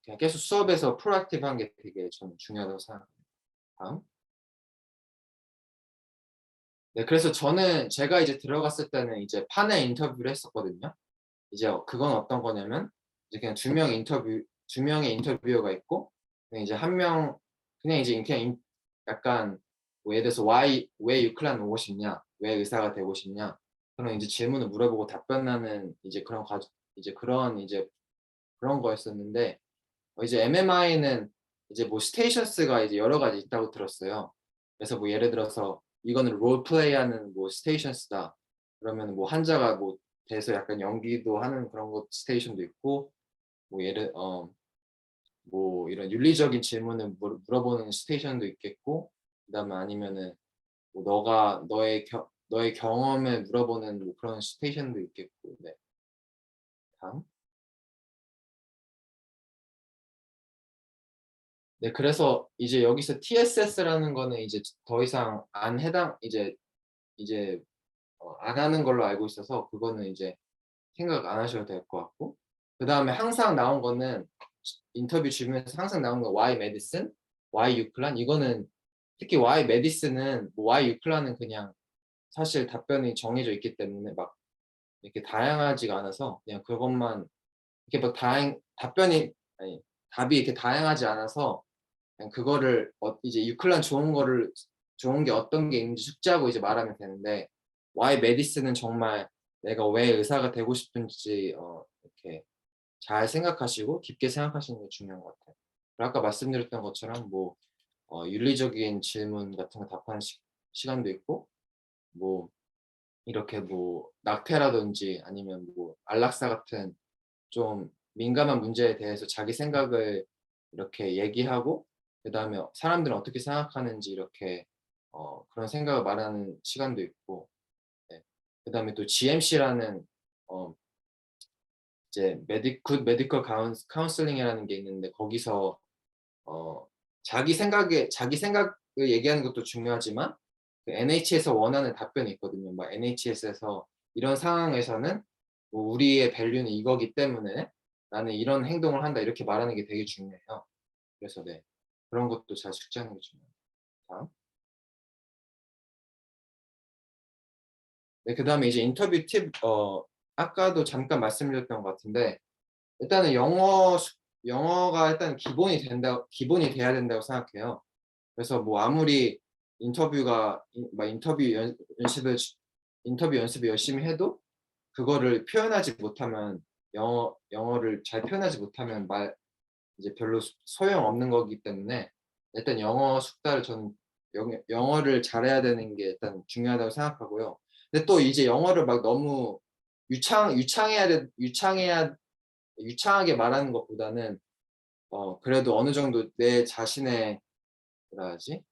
그냥 계속 수업에서 프로액티브한 게 되게 저는 중요하다고 생각합니다. 다음. 네, 그래서 제가 이제 들어갔을 때는 이제 파넬 인터뷰를 했었거든요. 이제 그건 어떤 거냐면 이제 그냥 두 명의 인터뷰어가 있고 그냥 이제 한 명 그냥 이제 약간 뭐 예를 들어서 왜 유클란 오고 싶냐, 왜 의사가 되고 싶냐 그런 이제 질문을 물어보고 답변하는 이제 그런 거였었는데 이제 MMI는 이제 뭐 스테이션스가 이제 여러 가지 있다고 들었어요. 그래서 뭐 예를 들어서 이거는 롤 플레이하는 뭐 스테이션스다. 그러면 뭐 환자가 뭐 돼서 약간 연기도 하는 그런 것 스테이션도 있고 뭐 뭐 이런 윤리적인 질문을 물어보는 스테이션도 있겠고 그다음에 아니면은 뭐 너의 경험을 물어보는 뭐 그런 스테이션도 있겠고 네. 다음. 네, 그래서 이제 여기서 TSS라는 거는 이제 더 이상 안 해당 이제 안 하는 걸로 알고 있어서 그거는 이제 생각 안 하셔도 될 것 같고 그다음에 항상 나온 거는 인터뷰 질문에서 항상 나온 거 Y 메디슨, Y 유클란 이거는 특히 Y 메디슨은 뭐 Y 유클란은 그냥 사실 답변이 정해져 있기 때문에 막 이렇게 다양하지가 않아서 그냥 그것만 이렇게 뭐 답변이 아니 답이 이렇게 다양하지 않아서 그냥 그거를 이제 유클란 좋은 게 어떤 게 있는지 숙지하고 이제 말하면 되는데 Y 메디슨은 정말 내가 왜 의사가 되고 싶은지 이렇게 잘 생각하시고 깊게 생각하시는 게 중요한 것 같아요. 그리고 아까 말씀드렸던 것처럼 뭐 윤리적인 질문 같은 거 답하는 시간도 있고 뭐 이렇게 뭐 낙태라든지 아니면 뭐 안락사 같은 좀 민감한 문제에 대해서 자기 생각을 이렇게 얘기하고 그다음에 사람들은 어떻게 생각하는지 이렇게 그런 생각을 말하는 시간도 있고 네. 그다음에 또 GMC라는 어 이제 메디컬 카운슬링이라는 게 있는데 거기서 어 자기 생각을 얘기하는 것도 중요하지만 그 NHS에서 원하는 답변이 있거든요. 막 NHS에서 이런 상황에서는 뭐 "우리의 밸류는 이거기 때문에 나는 이런 행동을 한다." 이렇게 말하는 게 되게 중요해요. 그래서 네. 그런 것도 잘 숙지하는 게 중요해요. 다음. 네, 그다음에 이제 인터뷰 팁 아까도 잠깐 말씀드렸던 것 같은데 일단은 영어가 일단 기본이 돼야 된다고 생각해요. 그래서 뭐 아무리 인터뷰 연습을 열심히 해도 그거를 표현하지 못하면 영어를 잘 표현하지 못하면 이제 별로 소용없는 거기 때문에 일단 영어 숙달을 저는 영어를 잘해야 되는 게 일단 중요하다고 생각하고요. 근데 또 이제 영어를 막 너무 유창하게 말하는 것보다는 그래도 어느 정도 내 자신의 뭐라 하지?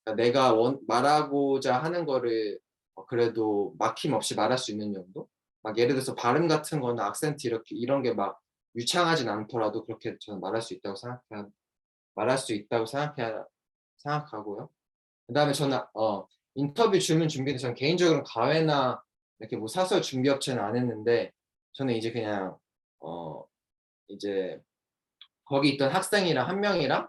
그러니까 내가 말하고자 하는 거를 그래도 막힘없이 말할 수 있는 정도? 막 예를 들어서 발음 같은 거나 악센트 이런 게 막 유창하진 않더라도 그렇게 저는 말할 수 있다고 생각하고요. 그다음에 저는 인터뷰 질문 준비는 저는 개인적으로 가회나 이렇게 뭐 사설 준비 업체는 안 했는데 저는 이제 그냥 이제 거기 있던 학생이랑 한 명이랑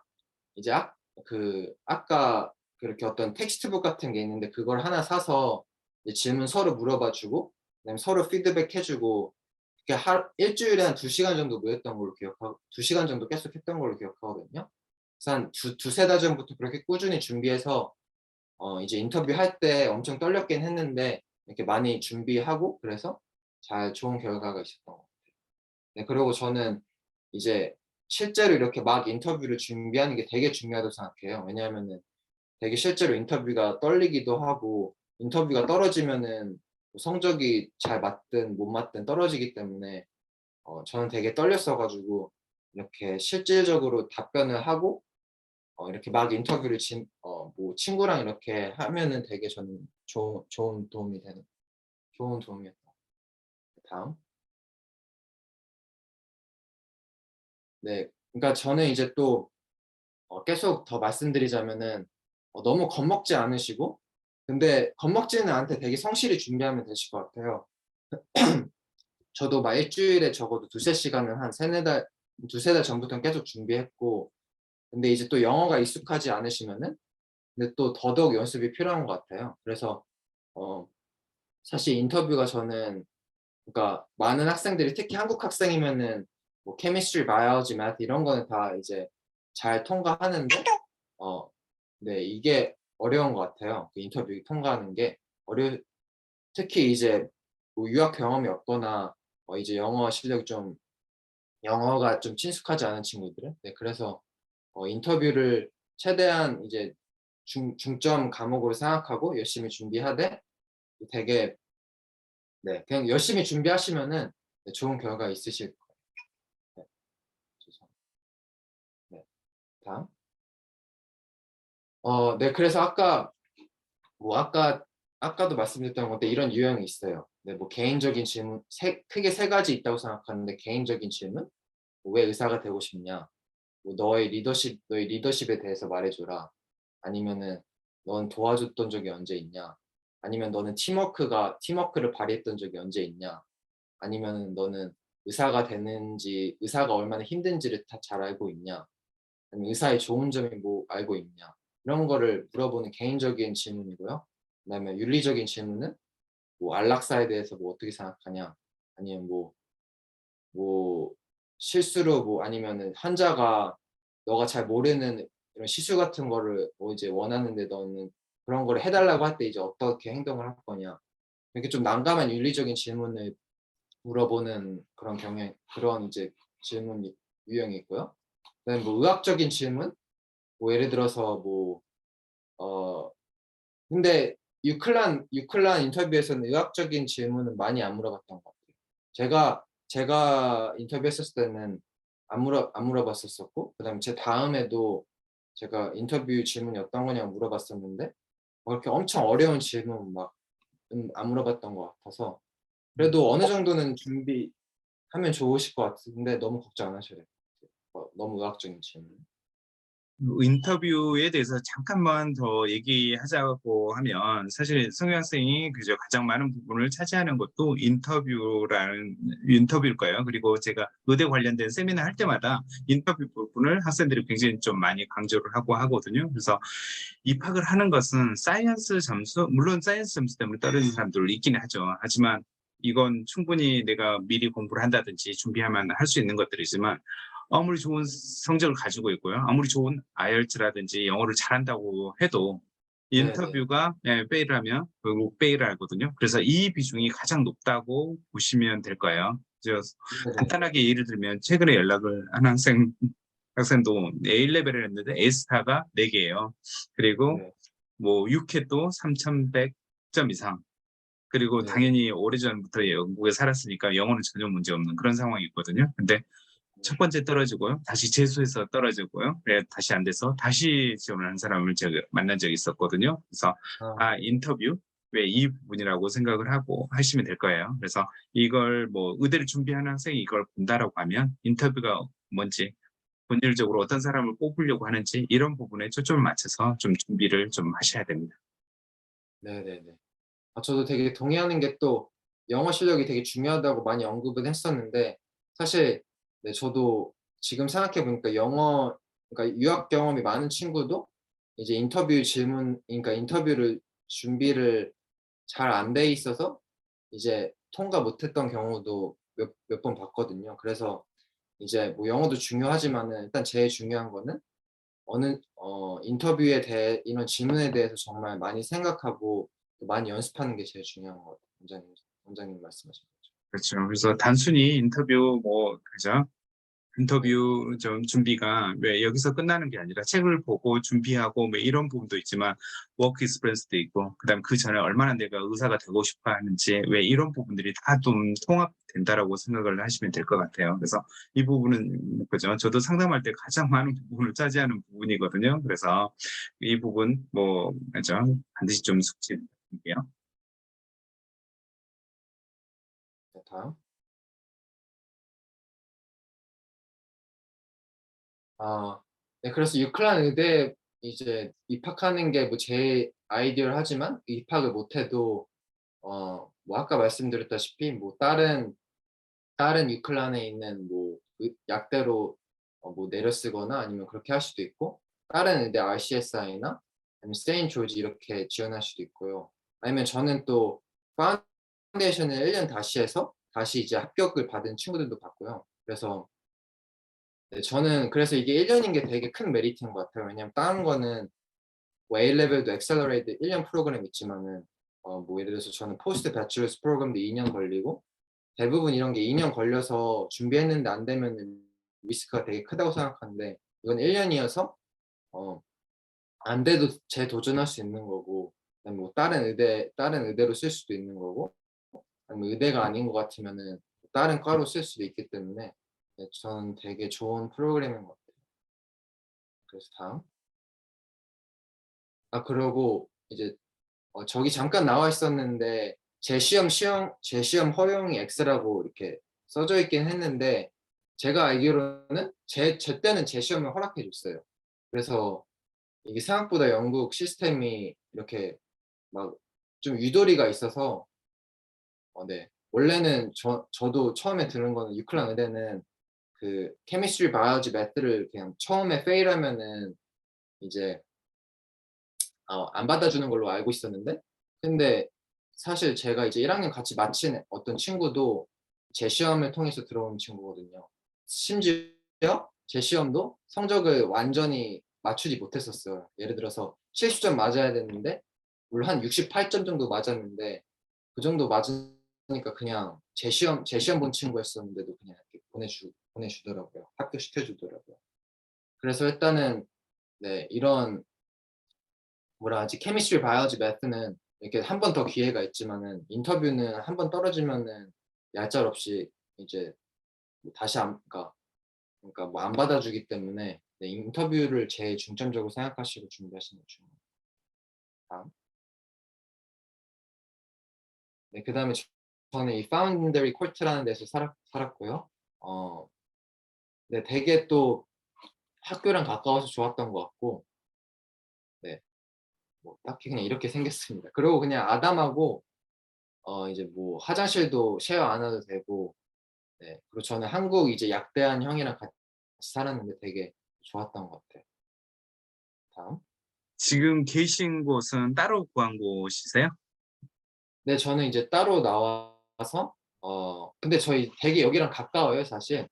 이제 아까 그렇게 어떤 텍스트북 같은 게 있는데 그걸 하나 사서 이제 질문 서로 물어봐 주고 그다음에 서로 피드백 해 주고 이렇게 일주일에 한 2시간 정도 모였던 걸로 2시간 정도 계속 했던 걸로 기억하거든요. 그래서 한 두세 달 전부터 그렇게 꾸준히 준비해서 이제 인터뷰할 때 엄청 떨렸긴 했는데 이렇게 많이 준비하고 그래서 좋은 결과가 있었던 것 같아요. 네, 그리고 저는 이제 실제로 이렇게 막 인터뷰를 준비하는 게 되게 중요하다고 생각해요. 왜냐하면은 되게 실제로 인터뷰가 떨리기도 하고 인터뷰가 떨어지면은 성적이 잘 맞든 못 맞든 떨어지기 때문에 저는 되게 떨렸어 가지고 이렇게 실질적으로 답변을 하고 이렇게 막 인터뷰를 뭐 친구랑 이렇게 하면은 되게 저는 좋은 도움이었다. 다음. 네. 그러니까 저는 이제 또 계속 더 말씀드리자면은 너무 겁먹지 않으시고 근데 겁먹지는 않되 되게 성실히 준비하면 되실 것 같아요. 저도 막 일주일에 적어도 두세 시간은 한 두세 달 전부터는 계속 준비했고 근데 이제 또 영어가 익숙하지 않으시면은 근데 또 더더욱 연습이 필요한 것 같아요. 그래서 어 사실 인터뷰가 저는 그러니까 많은 학생들이 특히 한국 학생이면은 뭐 케미스트리, 바이올로지, 매스 이런 거는 다 이제 잘 통과하는데 네 이게 어려운 것 같아요. 그 인터뷰 통과하는 게 특히 이제 뭐 유학 경험이 없거나 이제 영어가 좀 친숙하지 않은 친구들은 그래서 인터뷰를 최대한 이제 중점 과목으로 생각하고 열심히 준비하되 되게 그냥 열심히 준비하시면은 좋은 결과 있으실 거예요. 네. 죄송합니다. 네. 다음. 네 그래서 아까도 말씀드렸던 건데 이런 유형이 있어요. 네 뭐 개인적인 질문 크게 세 가지 있다고 생각하는데 개인적인 질문, 왜 의사가 되고 싶냐, 뭐 너의 리더십에 대해서 말해 줘라. 아니면은 넌 도와줬던 적이 언제 있냐? 아니면 너는 팀워크를 발휘했던 적이 언제 있냐? 아니면은 너는 의사가 얼마나 힘든지를 다 잘 알고 있냐? 아니면 의사의 좋은 점이 뭐 알고 있냐? 이런 거를 물어보는 개인적인 질문이고요. 그다음에 윤리적인 질문은 뭐 안락사에 대해서 뭐 어떻게 생각하냐? 아니면 뭐 실수로 뭐 아니면은 환자가 너가 잘 모르는 이런 시술 같은 거를 뭐 이제 원하는데 너는 그런 거를 해 달라고 할 때 이제 어떻게 행동을 할 거냐. 이렇게 좀 난감한 윤리적인 질문을 물어보는 그런 이제 질문 유형이 있고요. 그다음에 뭐 의학적인 질문, 뭐 예를 들어서 어 근데 유클란 인터뷰에서는 의학적인 질문은 많이 안 물어봤던 것 같아요. 제가 인터뷰했었을 때는 안 물어봤었었고 그다음에 제 다음에도 제가 인터뷰 질문이 어떤 거냐고 물어봤었는데 그렇게 엄청 어려운 질문 막 안 물어봤던 것 같아서 그래도 어느 정도는 준비하면 좋으실 것 같은데 너무 걱정 안 하셔도 될 것 같아요. 너무 의학적인 질문. 인터뷰에 대해서 잠깐만 더 얘기하자고 하면 사실 성유 학생이 그저 가장 많은 부분을 차지하는 것도 인터뷰일 거예요. 그리고 제가 의대 관련된 세미나 할 때마다 인터뷰 부분을 학생들이 굉장히 좀 많이 강조를 하고 하거든요. 그래서 입학을 하는 것은 사이언스 점수, 물론 사이언스 점수 때문에 떨어진 사람들 있긴 하죠. 하지만 이건 충분히 내가 미리 공부를 한다든지 준비하면 할 수 있는 것들이지만 아무리 좋은 성적을 가지고 있고요. 아무리 좋은 IELTS라든지 영어를 잘한다고 해도 네네. 인터뷰가 페일을 하면 결국 페일을 하거든요. 그래서 이 비중이 가장 높다고 보시면 될 거예요. 네네. 간단하게 예를 들면 최근에 연락을 한 학생도 A레벨을 했는데 A스타가 4개예요. 그리고 네. 뭐 UCAT도 3,100점 이상. 그리고 네. 당연히 오래전부터 영국에 살았으니까 영어는 전혀 문제 없는 그런 상황이 있거든요. 근데 첫 번째 떨어지고요. 다시 재수해서 떨어지고요. 그래 다시 안 돼서 다시 지원을 한 사람을 제가 만난 적이 있었거든요. 그래서 네. 인터뷰 왜 이 부분이라고 생각을 하고 하시면 될 거예요. 그래서 이걸 뭐 의대를 준비하는 학생이 이걸 본다라고 하면 인터뷰가 뭔지 본질적으로 어떤 사람을 뽑으려고 하는지 이런 부분에 초점을 맞춰서 좀 준비를 좀 하셔야 됩니다. 네네네. 저도 되게 동의하는 게 또 영어 실력이 되게 중요하다고 많이 언급은 했었는데 사실 네 저도 지금 생각해 보니까 영어 그러니까 유학 경험이 많은 친구도 이제 인터뷰 질문 그러니까 인터뷰를 준비를 잘 안 돼 있어서 이제 통과 못 했던 경우도 몇 번 봤거든요. 그래서 이제 뭐 영어도 중요하지만은 일단 제일 중요한 거는 인터뷰에 대해 이런 질문에 대해서 정말 많이 생각하고 또 많이 연습하는 게 제일 중요한 것 같아요. 원장님 말씀하신 것처럼. 그렇죠. 그래서 단순히 인터뷰 뭐 그죠? 네. 인터뷰 좀 준비가 왜 여기서 끝나는 게 아니라 책을 보고 준비하고 뭐 이런 부분도 있지만 워크 익스피리언스도 있고 그다음 그 전에 얼마나 내가 의사가 되고 싶어 하는지 왜 이런 부분들이 다 좀 통합된다라고 생각을 하시면 될 것 같아요. 그래서 이 부분은 그죠. 저도 상담할 때 가장 많은 부분을 차지하는 부분이거든요. 그래서 이 부분 뭐 그죠. 반드시 좀 숙지해요. 네 다음. 네 그래서 유클란 의대에 이제 입학하는 게 뭐 제 아이디어하지만 입학을 못 해도 뭐 아까 말씀드렸다시피 뭐 다른 유클란에 있는 뭐 약대로 뭐 내려 쓰거나 아니면 그렇게 할 수도 있고 다른 의대 RCSI나 아니면 세인트 조지 이렇게 지원할 수도 있고요. 아니면 저는 또 파운데이션을 1년 다시 해서 다시 이제 합격을 받은 친구들도 봤고요. 그래서 네 저는 그래서 이게 1 년인 게 되게 큰 메리트인 것 같아요. 왜냐면 다른 거는 뭐 A 레벨도 액셀러레이트 1년 프로그램 있지만은 뭐 예를 들어서 저는 포스트 배첼러스 프로그램도 2년 걸리고 대부분 이런 게 2년 걸려서 준비했는데 안 되면은 리스크가 되게 크다고 생각하는데 이건 1 년이어서 어 안 돼도 재도전할 수 있는 거고 그다음에 뭐 다른 의대로 쓸 수도 있는 거고 아니면 의대가 아닌 것 같으면은 다른 과로 쓸 수도 있기 때문에 네 저는 되게 좋은 프로그램인 것 같아요. 그래서 다음. 그러고 이제 저기 잠깐 나와 있었는데 제 시험 허용이 X라고 이렇게 써져 있긴 했는데 제가 알기로는 제 때는 제 시험을 허락해 줬어요. 그래서 이게 생각보다 영국 시스템이 이렇게 막 좀 유도리가 있어서 네. 원래는 저도 처음에 들은 거는 유클란 의대는 그 케미스트리 바이올로지 매스를 그냥 처음에 페일하면은 이제 안 받아주는 걸로 알고 있었는데 근데 사실 제가 이제 1 학년 같이 마친 어떤 친구도 재시험을 통해서 들어온 친구거든요. 심지어 재시험도 성적을 완전히 맞추지 못했었어요. 예를 들어서 70점 맞아야 됐는데 물론 한 68점 정도 맞았는데 그 정도 맞으니까 그냥 재시험 본 친구였었는데도 그냥 이렇게 보내주더라고요. 합격시켜 주더라고요. 그래서 일단은 네 이런 뭐라 하지 케미스트리 바이올로지 매스는 이렇게 한 번 더 기회가 있지만은 인터뷰는 한 번 떨어지면은 얄짤없이 이제 뭐 다시 안 그러니까 뭐 안 받아주기 때문에 네 인터뷰를 제일 중점적으로 생각하시고 준비하시는 게 중요해요. 다음. 네 그다음에 저는 이 파운더리 코트라는 데서 살았고요. 어 네 되게 또 학교랑 가까워서 좋았던 것 같고 네 뭐 딱히 그냥 이렇게 생겼습니다. 그리고 그냥 아담하고 이제 뭐 화장실도 쉐어 안 해도 되고 네. 그리고 저는 한국 이제 약대한 형이랑 같이 살았는데 되게 좋았던 것 같아요. 다음. 지금 계신 곳은 따로 구한 곳이세요? 네 저는 이제 따로 나와서 근데 저희 되게 여기랑 가까워요, 사실.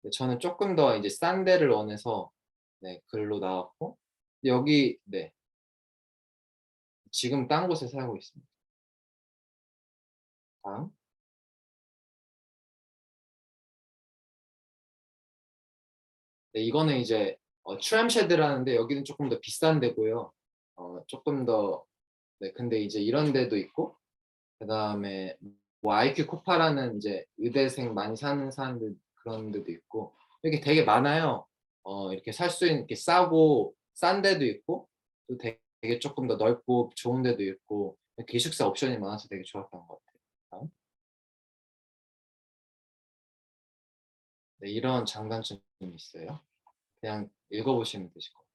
근데 저는 조금 더 이제 싼 데를 원해서 네, 글로 나왔고 여기 네, 지금 딴 곳에 살고 있습니다. 다음. 네, 이거는 이제 트램쉐드라는데 여기는 조금 더 비싼 데고요. 조금 더 네, 근데 이제 이런 데도 있고 그다음에 뭐 IQ 코파라는 이제 의대생 많이 사는 사람들 그런 데도 있고 이렇게 되게 많아요. 이렇게 살 수 있는 이렇게 싸고 싼 데도 있고 또 되게 조금 더 넓고 좋은 데도 있고 기숙사 옵션이 많아서 되게 좋았던 것 같아요. 네, 이런 장단점이 있어요. 그냥 읽어보시면 되실 것 같아요.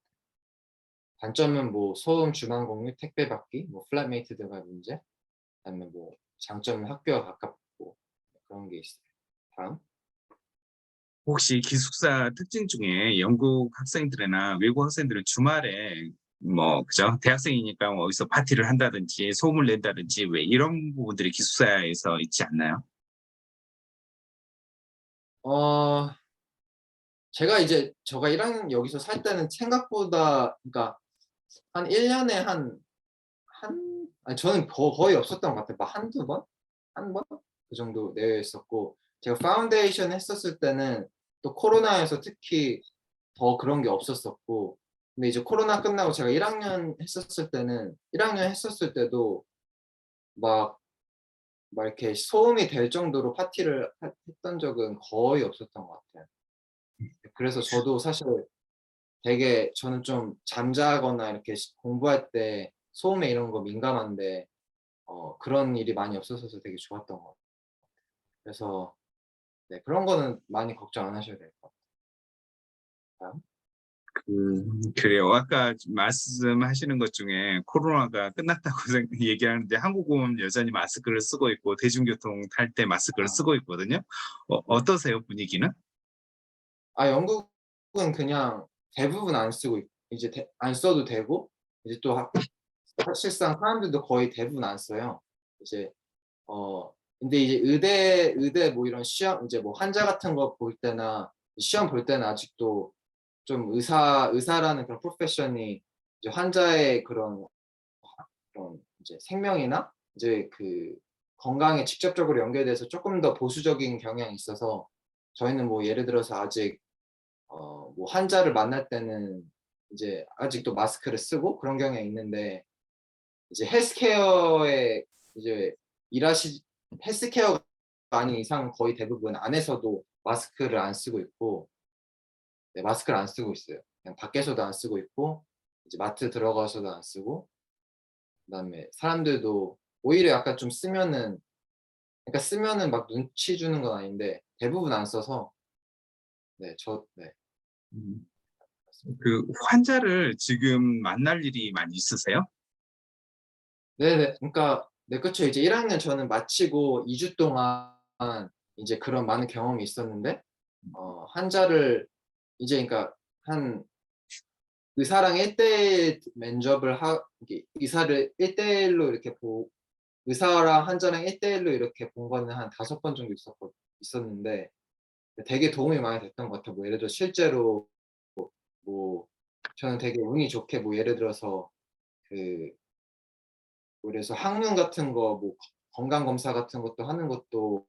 단점은 뭐 소음, 주방 공유, 택배 받기, 뭐 플랫메이트 등의 문제, 그다음에 뭐 장점은 학교가 가깝고 그런 게 있어요. 다음. 혹시 기숙사 특징 중에 영국 학생들이나 외국 학생들은 주말에 뭐 그죠? 대학생이니까 뭐 어디서 파티를 한다든지 소음을 낸다든지 왜 이런 부분들이 기숙사에서 있지 않나요? 어 제가 이제 제가 1학년 여기서 살 때는 생각보다 그러니까 한 1 년에 아니 저는 거의 없었던 것 같아요. 막 한두 번? 한 번? 그 정도 내외였었고 제가 파운데이션 했었을 때는 또 코로나여서 특히 더 그런 게 없었었고 근데 이제 코로나 끝나고 제가 1 학년 했었을 때도 막 이렇게 소음이 될 정도로 파티를 했던 적은 거의 없었던 것 같아요. 그래서 저도 사실 되게 저는 좀 잠자거나 이렇게 공부할 때 소음에 이런 거 민감한데 그런 일이 많이 없었어서 되게 좋았던 것 같아요. 그래서 네, 그런 거는 많이 걱정 안 하셔도 될 것 같아요. 그래요. 아까 말씀하시는 것 중에 코로나가 끝났다고 얘기하는데 한국은 여전히 마스크를 쓰고 있고 대중교통 탈 때 마스크를 아 쓰고 있거든요. 네. 어떠세요, 분위기는? 영국은 그냥 대부분 안 쓰고 이제 안 써도 되고 이제 또 사실상 사람들도 거의 대부분 안 써요. 이제 근데 이제 의대 뭐 이런 시험 이제 뭐 환자 같은 거 볼 때나 시험 볼 때는 아직도 좀 의사라는 그런 프로페션이 이제 환자의 그런 이제 생명이나 이제 그 건강에 직접적으로 연결돼서 쪼끔 더 보수적인 경향이 있어서 저희는 뭐 예를 들어서 아직 뭐 환자를 만날 때는 이제 아직도 마스크를 쓰고 그런 경향이 있는데 이제 헬스케어에 이제 일하시 헬스케어가 아닌 이상 거의 대부분 안에서도 마스크를 안 쓰고 있고 네, 마스크를 안 쓰고 있어요. 그냥 밖에서도 안 쓰고 있고 이제 마트 들어가서도 안 쓰고 그다음에 사람들도 오히려 약간 좀 쓰면은 그러니까 쓰면은 막 눈치 주는 건 아닌데 대부분 안 써서 네. 음, 맞습니다. 그 환자를 지금 만날 일이 많이 있으세요? 네네. 그러니까 네 그쵸. 이제 1 학년 저는 마치고 2주 동안 이제 그런 많은 경험이 있었는데 환자를 이제 그러니까 한 의사랑 1대1 면접을 이게 의사를 1대1로 이렇게 의사랑 환자랑 1대1로 이렇게 본 거는 한 5번 정도 있었는데 되게 도움이 많이 됐던 것 같아요. 뭐 예를 들어 실제로 뭐 저는 되게 운이 좋게 뭐 예를 들어서 그 그래서 항문 같은 거 뭐 건강 검사 같은 것도 하는 것도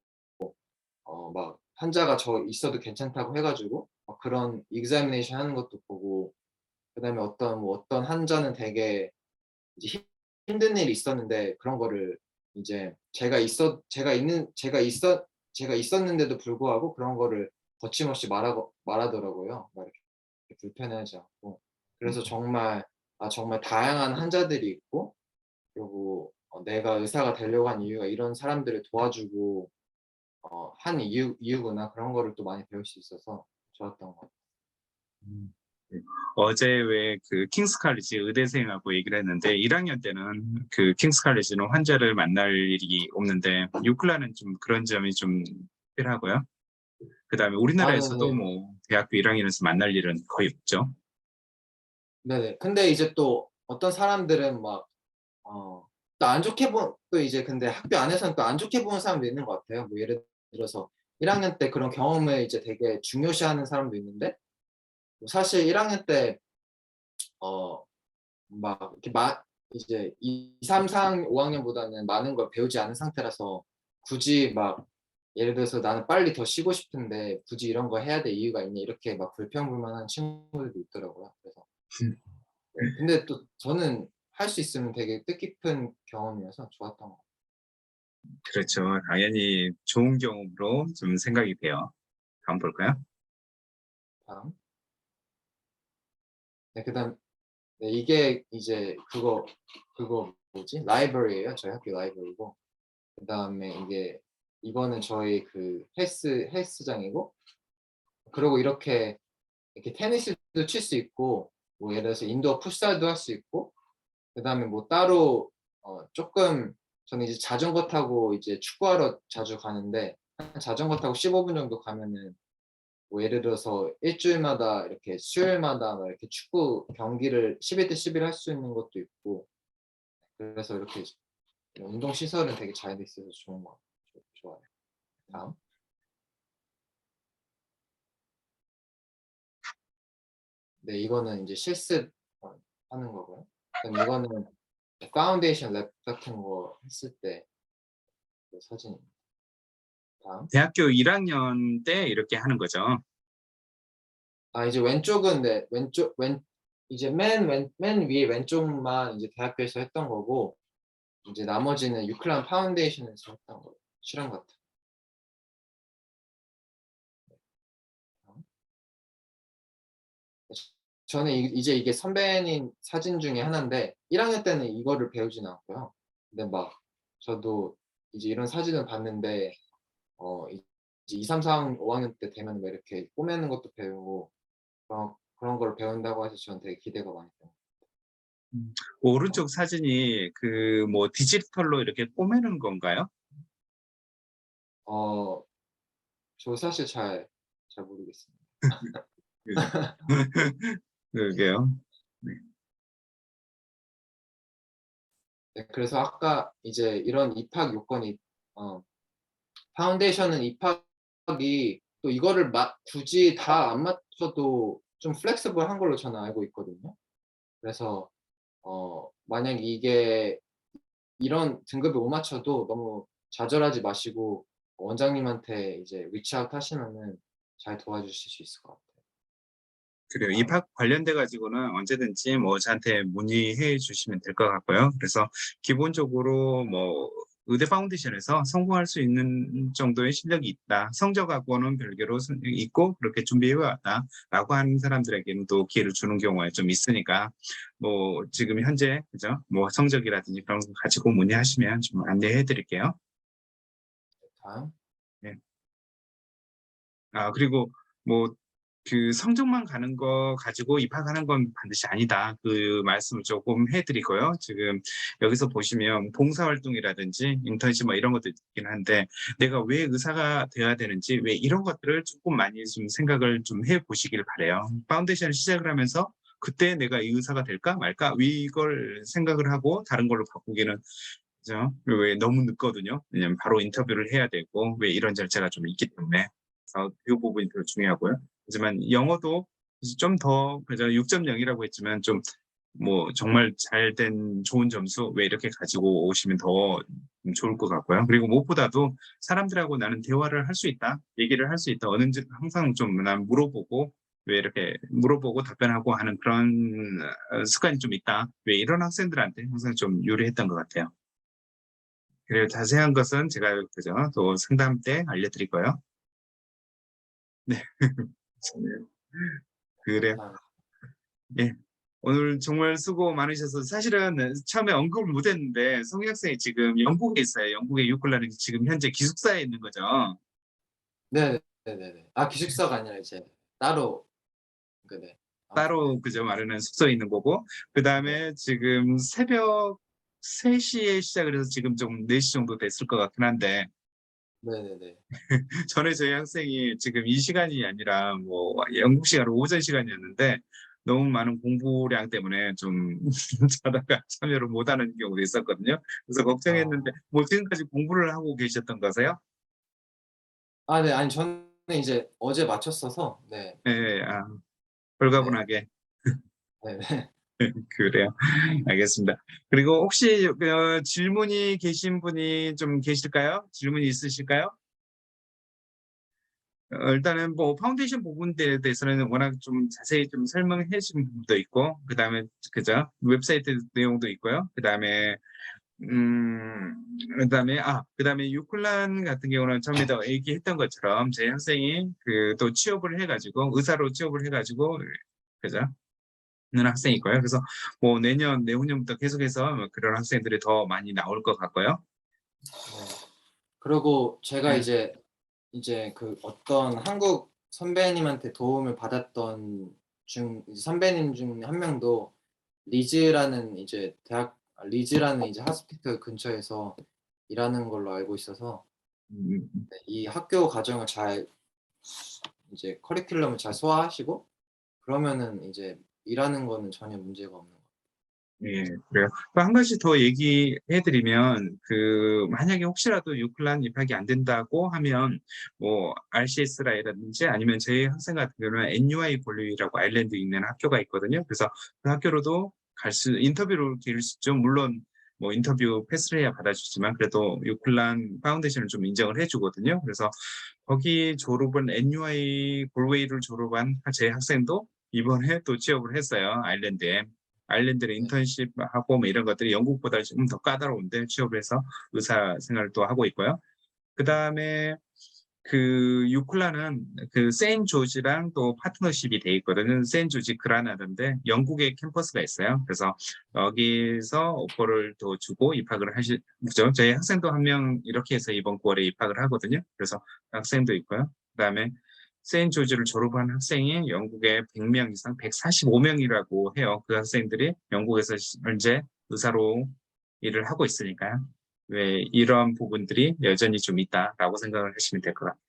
막 환자가 저 있어도 괜찮다고 해 가지고 그런 examination 하는 것도 보고 그다음에 어떤 환자는 되게 이제 힘든 일이 있었는데 그런 거를 이제 제가 있었는데도 불구하고 그런 거를 거침없이 말하더라고요. 막 이렇게 불편해하지 않고. 그래서 정말 다양한 환자들이 있고 그리고 내가 의사가 되려고 한 이유가 이런 사람들을 도와주고 한 이유구나 그런 거를 또 많이 배울 수 있어서 좋았던 것 같아요. 음. 네. 어제 왜 그 킹스 칼리지 의대생하고 얘기를 했는데 1학년 때는 그 킹스 칼리지는 환자를 만날 일이 없는데 유클라는 좀 그런 점이 좀 특별하고요. 그다음에 우리나라에서도 네네. 뭐 대학교 1학년에서 만날 일은 거의 없죠. 네네. 근데 이제 또 어떤 사람들은 막 또 안 좋게 또 이제 근데 학교 안에서는 또 안 좋게 보는 사람도 있는 것 같아요. 뭐 예를 들어서 1학년 때 그런 경험을 이제 되게 중요시하는 사람도 있는데 뭐 사실 1학년 때 막 이렇게 이제 2, 3, 4, 5학년보다는 많은 걸 배우지 않은 상태라서 굳이 막 예를 들어서 나는 빨리 더 쉬고 싶은데 굳이 이런 거 해야 될 이유가 있냐 이렇게 막 불평불만하는 친구들도 있더라고요. 그래서 네. 근데 또 저는 할 수 있으면 되게 뜻깊은 경험이어서 좋았던 것 같아요. 그렇죠. 당연히 좋은 경험으로 좀 생각이 돼요. 다음 볼까요? 다음. 네, 그다음 네, 이게 이제 그거 뭐지? 라이브러리예요. 저희 학교 라이브러리고. 그다음에 이거는 저희 그 헬스장이고 그리고 이렇게 테니스도 칠 수 있고 뭐 예를 들어서 인도어 풋살도 할 수 있고 그다음에 뭐 따로 쪼끔 저는 이제 자전거 타고 이제 축구하러 자주 가는데 한 자전거 타고 15분 정도 가면은 뭐 예를 들어서 일 주일마다 이렇게 수요일마다 막 이렇게 축구 경기를 11대 11 할 수 있는 것도 있고 그래서 이렇게 운동 시설은 되게 잘 돼 있어서 좋은 것 같아요. 좋아요. 다음. 네, 이거는 이제 실습 하는 거고요. 그럼 이거는 파운데이션 랩 같은 거 했을 때 그 사진입니다. 다음. 대학교 1학년 때 이렇게 하는 거죠. 이제 왼쪽은 네, 이제 맨 위에 왼쪽만 이제 대학교에서 했던 거고 이제 나머지는 유클란 파운데이션에서 했던 거예요. 실험 같은. 다음. 저는 이제 이게 선배님 사진 중에 하나인데 1학년 때는 이거를 배우진 않고요. 근데 막 저도 이제 이런 사진을 봤는데 이제 2, 3, 4, 5학년 때 되면 뭐 이렇게 꾸미는 것도 배우고 그런 걸 배운다고 해서 저는 되게 기대가 많이 돼요. 오른쪽 사진이 그 뭐 디지털로 이렇게 꼬매는 건가요? 어 저 사실 잘 모르겠습니다. 그 그러게요. 네. 네, 그래서 아까 이제 이런 입학 요건이 어 파운데이션은 입학이 또 이거를 굳이 다 안 맞춰도 좀 플렉서블한 걸로 저는 알고 있거든요. 그래서 만약 이게 이런 등급을 못 맞춰도 너무 좌절하지 마시고 원장님한테 이제 리치아웃 하시면은 잘 도와주실 수 있을 것 같아요. 그래요. 다음. 입학 관련돼 가지고는 언제든지 뭐 저한테 문의해 주시면 될 것 같고요. 그래서 기본적으로 뭐 의대 파운데이션에서 성공할 수 있는 정도의 실력이 있다. 성적하고는 별개로 있고 그렇게 준비해 왔다라고 하는 사람들에게는 또 기회를 주는 경우가 좀 있으니까 뭐 지금 현재 그죠? 뭐 성적이라든지 그런 거 가지고 문의하시면 좀 안내해 드릴게요. 다음. 네. 그리고 뭐 그 성적만 가는 거 가지고 입학하는 건 반드시 아니다. 그 말씀을 조금 해드리고요. 지금 여기서 보시면 봉사활동이라든지 인턴십 뭐 이런 것도 있긴 한데 내가 왜 의사가 되어야 되는지 왜 이런 것들을 조금 많이 좀 생각을 좀 해보시길 바래요. 파운데이션을 시작을 하면서 그때 내가 이 의사가 될까 말까 이걸 생각을 하고 다른 걸로 바꾸기는 그죠? 왜 너무 늦거든요. 왜냐면 바로 인터뷰를 해야 되고 왜 이런 절차가 좀 있기 때문에 그래서 그 부분이 더 중요하고요. 하지만 영어도 좀 더 그죠? 6.0이라고 했지만 좀 뭐 정말 잘된 좋은 점수 왜 이렇게 가지고 오시면 더 좋을 것 같고요. 그리고 무엇보다도 사람들하고 나는 대화를 할 수 있다, 얘기를 할 수 있다. 어느지 항상 좀 난 물어보고 왜 이렇게 물어보고 답변하고 하는 그런 습관이 좀 있다. 왜 이런 학생들한테 항상 좀 유리했던 것 같아요. 그리고 자세한 것은 제가 그죠? 또 상담 때 알려드릴 거예요. 네. 좋네요. 그래요. 감사합니다. 예. 오늘 정말 수고 많으셔서 사실은 처음에 언급을 못 했는데 성희 학생이 지금 영국에 있어요. 영국의 유클라는 지금 현재 기숙사에 있는 거죠. 네네네. 기숙사가 아니라 이제 따로 네. 아무튼 네. 따로 그저 마련한 숙소에 있는 거고 네. 그다음에 지금 새벽 3시에 시작을 해서 지금 좀 4시 정도 됐을 것 같긴 한데 네네네. 전에 저희 학생이 지금 이 시간이 아니라 뭐 영국 시간 오전 시간이었는데 너무 많은 공부량 때문에 좀 자다가 참여를 못하는 경우도 있었거든요. 그래서 걱정했는데 아. 뭐 지금까지 공부를 하고 계셨던 거세요? 아 네. 아니 저는 이제 어제 마쳤어서 네. 네, 네. 홀가분하게. 네네. 그래요. 알겠습니다. 그리고 혹시 질문이 계신 분이 좀 계실까요? 질문이 있으실까요? 일단은 뭐 파운데이션 부분에 대해서는 워낙 좀 자세히 좀 설명해 주신 부분도 있고, 그다음에 그죠? 웹사이트 내용도 있고요. 음, 그다음에 유클란 같은 경우는 처음에도 얘기했던 것처럼 제 학생이 그 또 취업을 해가지고 의사로 취업을 해가지고 그죠? 는 학생이 네. 있고요. 그래서 뭐 내년, 내후년부터 계속해서 뭐 그런 학생들이 더 많이 나올 것 같고요. 네. 그리고 제가 네. 이제 그 어떤 한국 선배님한테 도움을 받았던 선배님 중 한 명도 리즈라는 이제 하스피털 근처에서 일하는 걸로 알고 있어서 음, 네 이 학교 과정을 잘 이제 커리큘럼을 잘 소화하시고 그러면은 이제 일하는 거는 전혀 문제가 없는 것 예, 그래요. 또 한 가지 더 얘기해 드리면, 만약에 혹시라도 유클란 입학이 안 된다고 하면, 뭐, RCS라든지 아니면 제 학생 같은 경우는 NUI 볼리라고 아일랜드에 있는 학교가 있거든요. 그래서 그 학교로도 인터뷰를 기를 수 있죠. 물론, 뭐, 인터뷰 패스를 해야 받아주지만, 그래도 유클란 파운데이션을 좀 인정을 해주거든요. 그래서 거기 졸업은 NUI 볼웨이를 졸업한 제 학생도 이번에 또 취업을 했어요. 아일랜드에. 아일랜드에 같아요. 인턴십하고 뭐 이런 것들이 영국보다 좀 더 까다로운데 취업을 해서 의사 생활을 또 하고 있고요. 그다음에 유클라는 세인트 조지랑 또 파트너십이 돼 있거든요. 세인트 조지 그라나다인데 영국에 캠퍼스가 있어요. 그래서 여기서 오퍼를 또 주고 입학을 하시죠. 저희 학생도 한 명 이렇게 해서 이번 9월에 입학을 하거든요. 그래서 학생도 있고요. 그다음에 세인트 조지를 졸업한 학생이 영국에 100명 이상, 145명이라고 해요. 그 학생들이 영국에서 현재 의사로 일을 하고 있으니까요. 왜 이런 부분들이 여전히 좀 있다라고 생각을 하시면 될 것 같아요.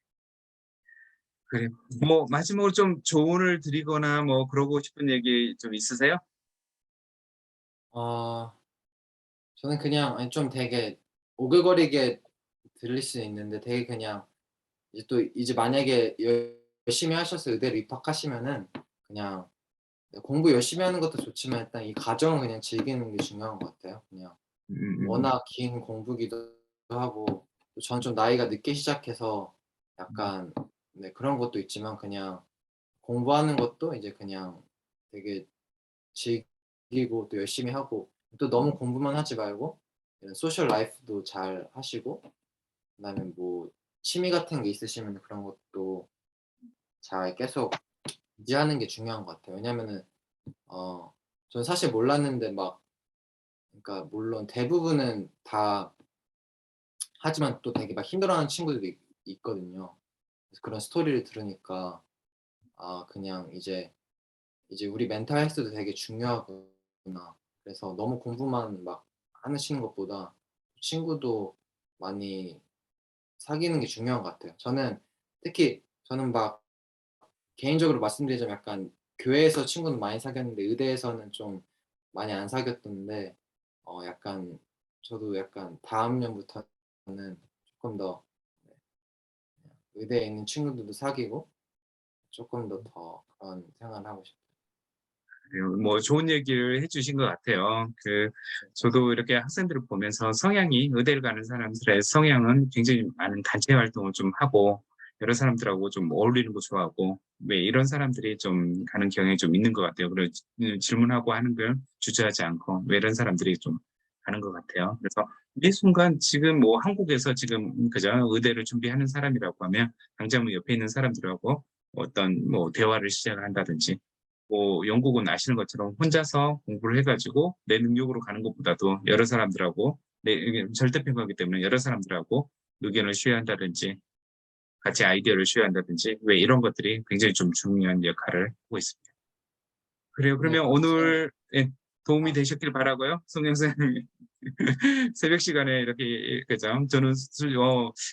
그래요. 뭐 마지막으로 좀 조언을 드리거나 뭐 그러고 싶은 얘기 좀 있으세요? 아 저는 그냥 아니 좀 되게 오글거리게 들릴 수 있는데 되게 그냥 이제 만약에 열심히 하셔서 의대로 입학하시면은 그냥 공부 열심히 하는 것도 좋지만 일단 이 과정을 그냥 즐기는 게 중요한 것 같아요. 그냥 음음. 워낙 긴 공부기도 하고 또 저는 좀 나이가 늦게 시작해서 음. 약간 네 그런 것도 있지만 그냥 공부하는 것도 이제 그냥 되게 즐기고 또 열심히 하고 또 너무 음. 공부만 하지 말고 이런 소셜 라이프도 잘 하시고 그다음에 뭐 취미 같은 게 있으시면 그런 것도 잘 계속 유지하는 게 중요한 것 같아요. 왜냐면은 저는 사실 몰랐는데 막 그러니까 물론 대부분은 다 하지만 또 되게 막 힘들어하는 친구들도 있거든요. 그래서 그런 스토리를 들으니까 그냥 이제 우리 멘탈 헬스도 되게 중요하구나. 그래서 너무 공부만 막 하시는 것보다 친구도 많이 사귀는 게 중요한 것 같아요. 특히 저는 막 개인적으로 말씀드리자면 약간 교회에서 친구는 많이 사귀었는데 의대에서는 좀 많이 안 사귀었던데 약간 저도 약간 다음 년부터는 쪼끔 더 네 의대에 있는 친구들도 사귀고 쪼끔 더 그런 생활을 하고 싶어요. 그래요. 뭐 좋은 얘기를 해주신 것 같아요. 저도 이렇게 학생들을 보면서 의대를 가는 사람들의 성향은 굉장히 많은 단체 활동을 좀 하고, 여러 사람들하고 좀 어울리는 거 좋아하고, 왜 이런 사람들이 좀 가는 경향이 좀 있는 것 같아요. 그리고 질문하고 하는 걸 주저하지 않고, 왜 이런 사람들이 좀 가는 것 같아요. 그래서 이 순간 지금 뭐 한국에서 지금 그저 의대를 준비하는 사람이라고 하면, 당장 뭐 옆에 있는 사람들하고 어떤 뭐 대화를 시작을 한다든지, 뭐 영국은 아시는 것처럼 혼자서 공부를 해가지고 내 능력으로 가는 것보다도 여러 사람들하고 이게 절대평가이기 때문에 여러 사람들하고 의견을 쉐어한다든지 같이 아이디어를 쉐어한다든지 왜 이런 것들이 굉장히 좀 중요한 역할을 하고 있습니다. 그래요. 네 그러면 그렇죠. 오늘 도움이 아 되셨길 바라고요. 송영 선생님. 새벽 시간에 이렇게 그죠? 저는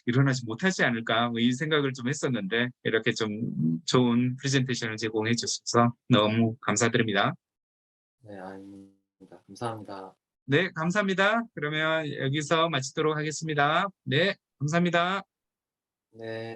일어나지 못하지 않을까 뭐 이 생각을 좀 했었는데 이렇게 좀 좋은 프레젠테이션을 제공해 주셔서 너무 감사드립니다. 네, 아닙니다. 감사합니다. 네, 감사합니다. 그러면 여기서 마치도록 하겠습니다. 네, 감사합니다. 네.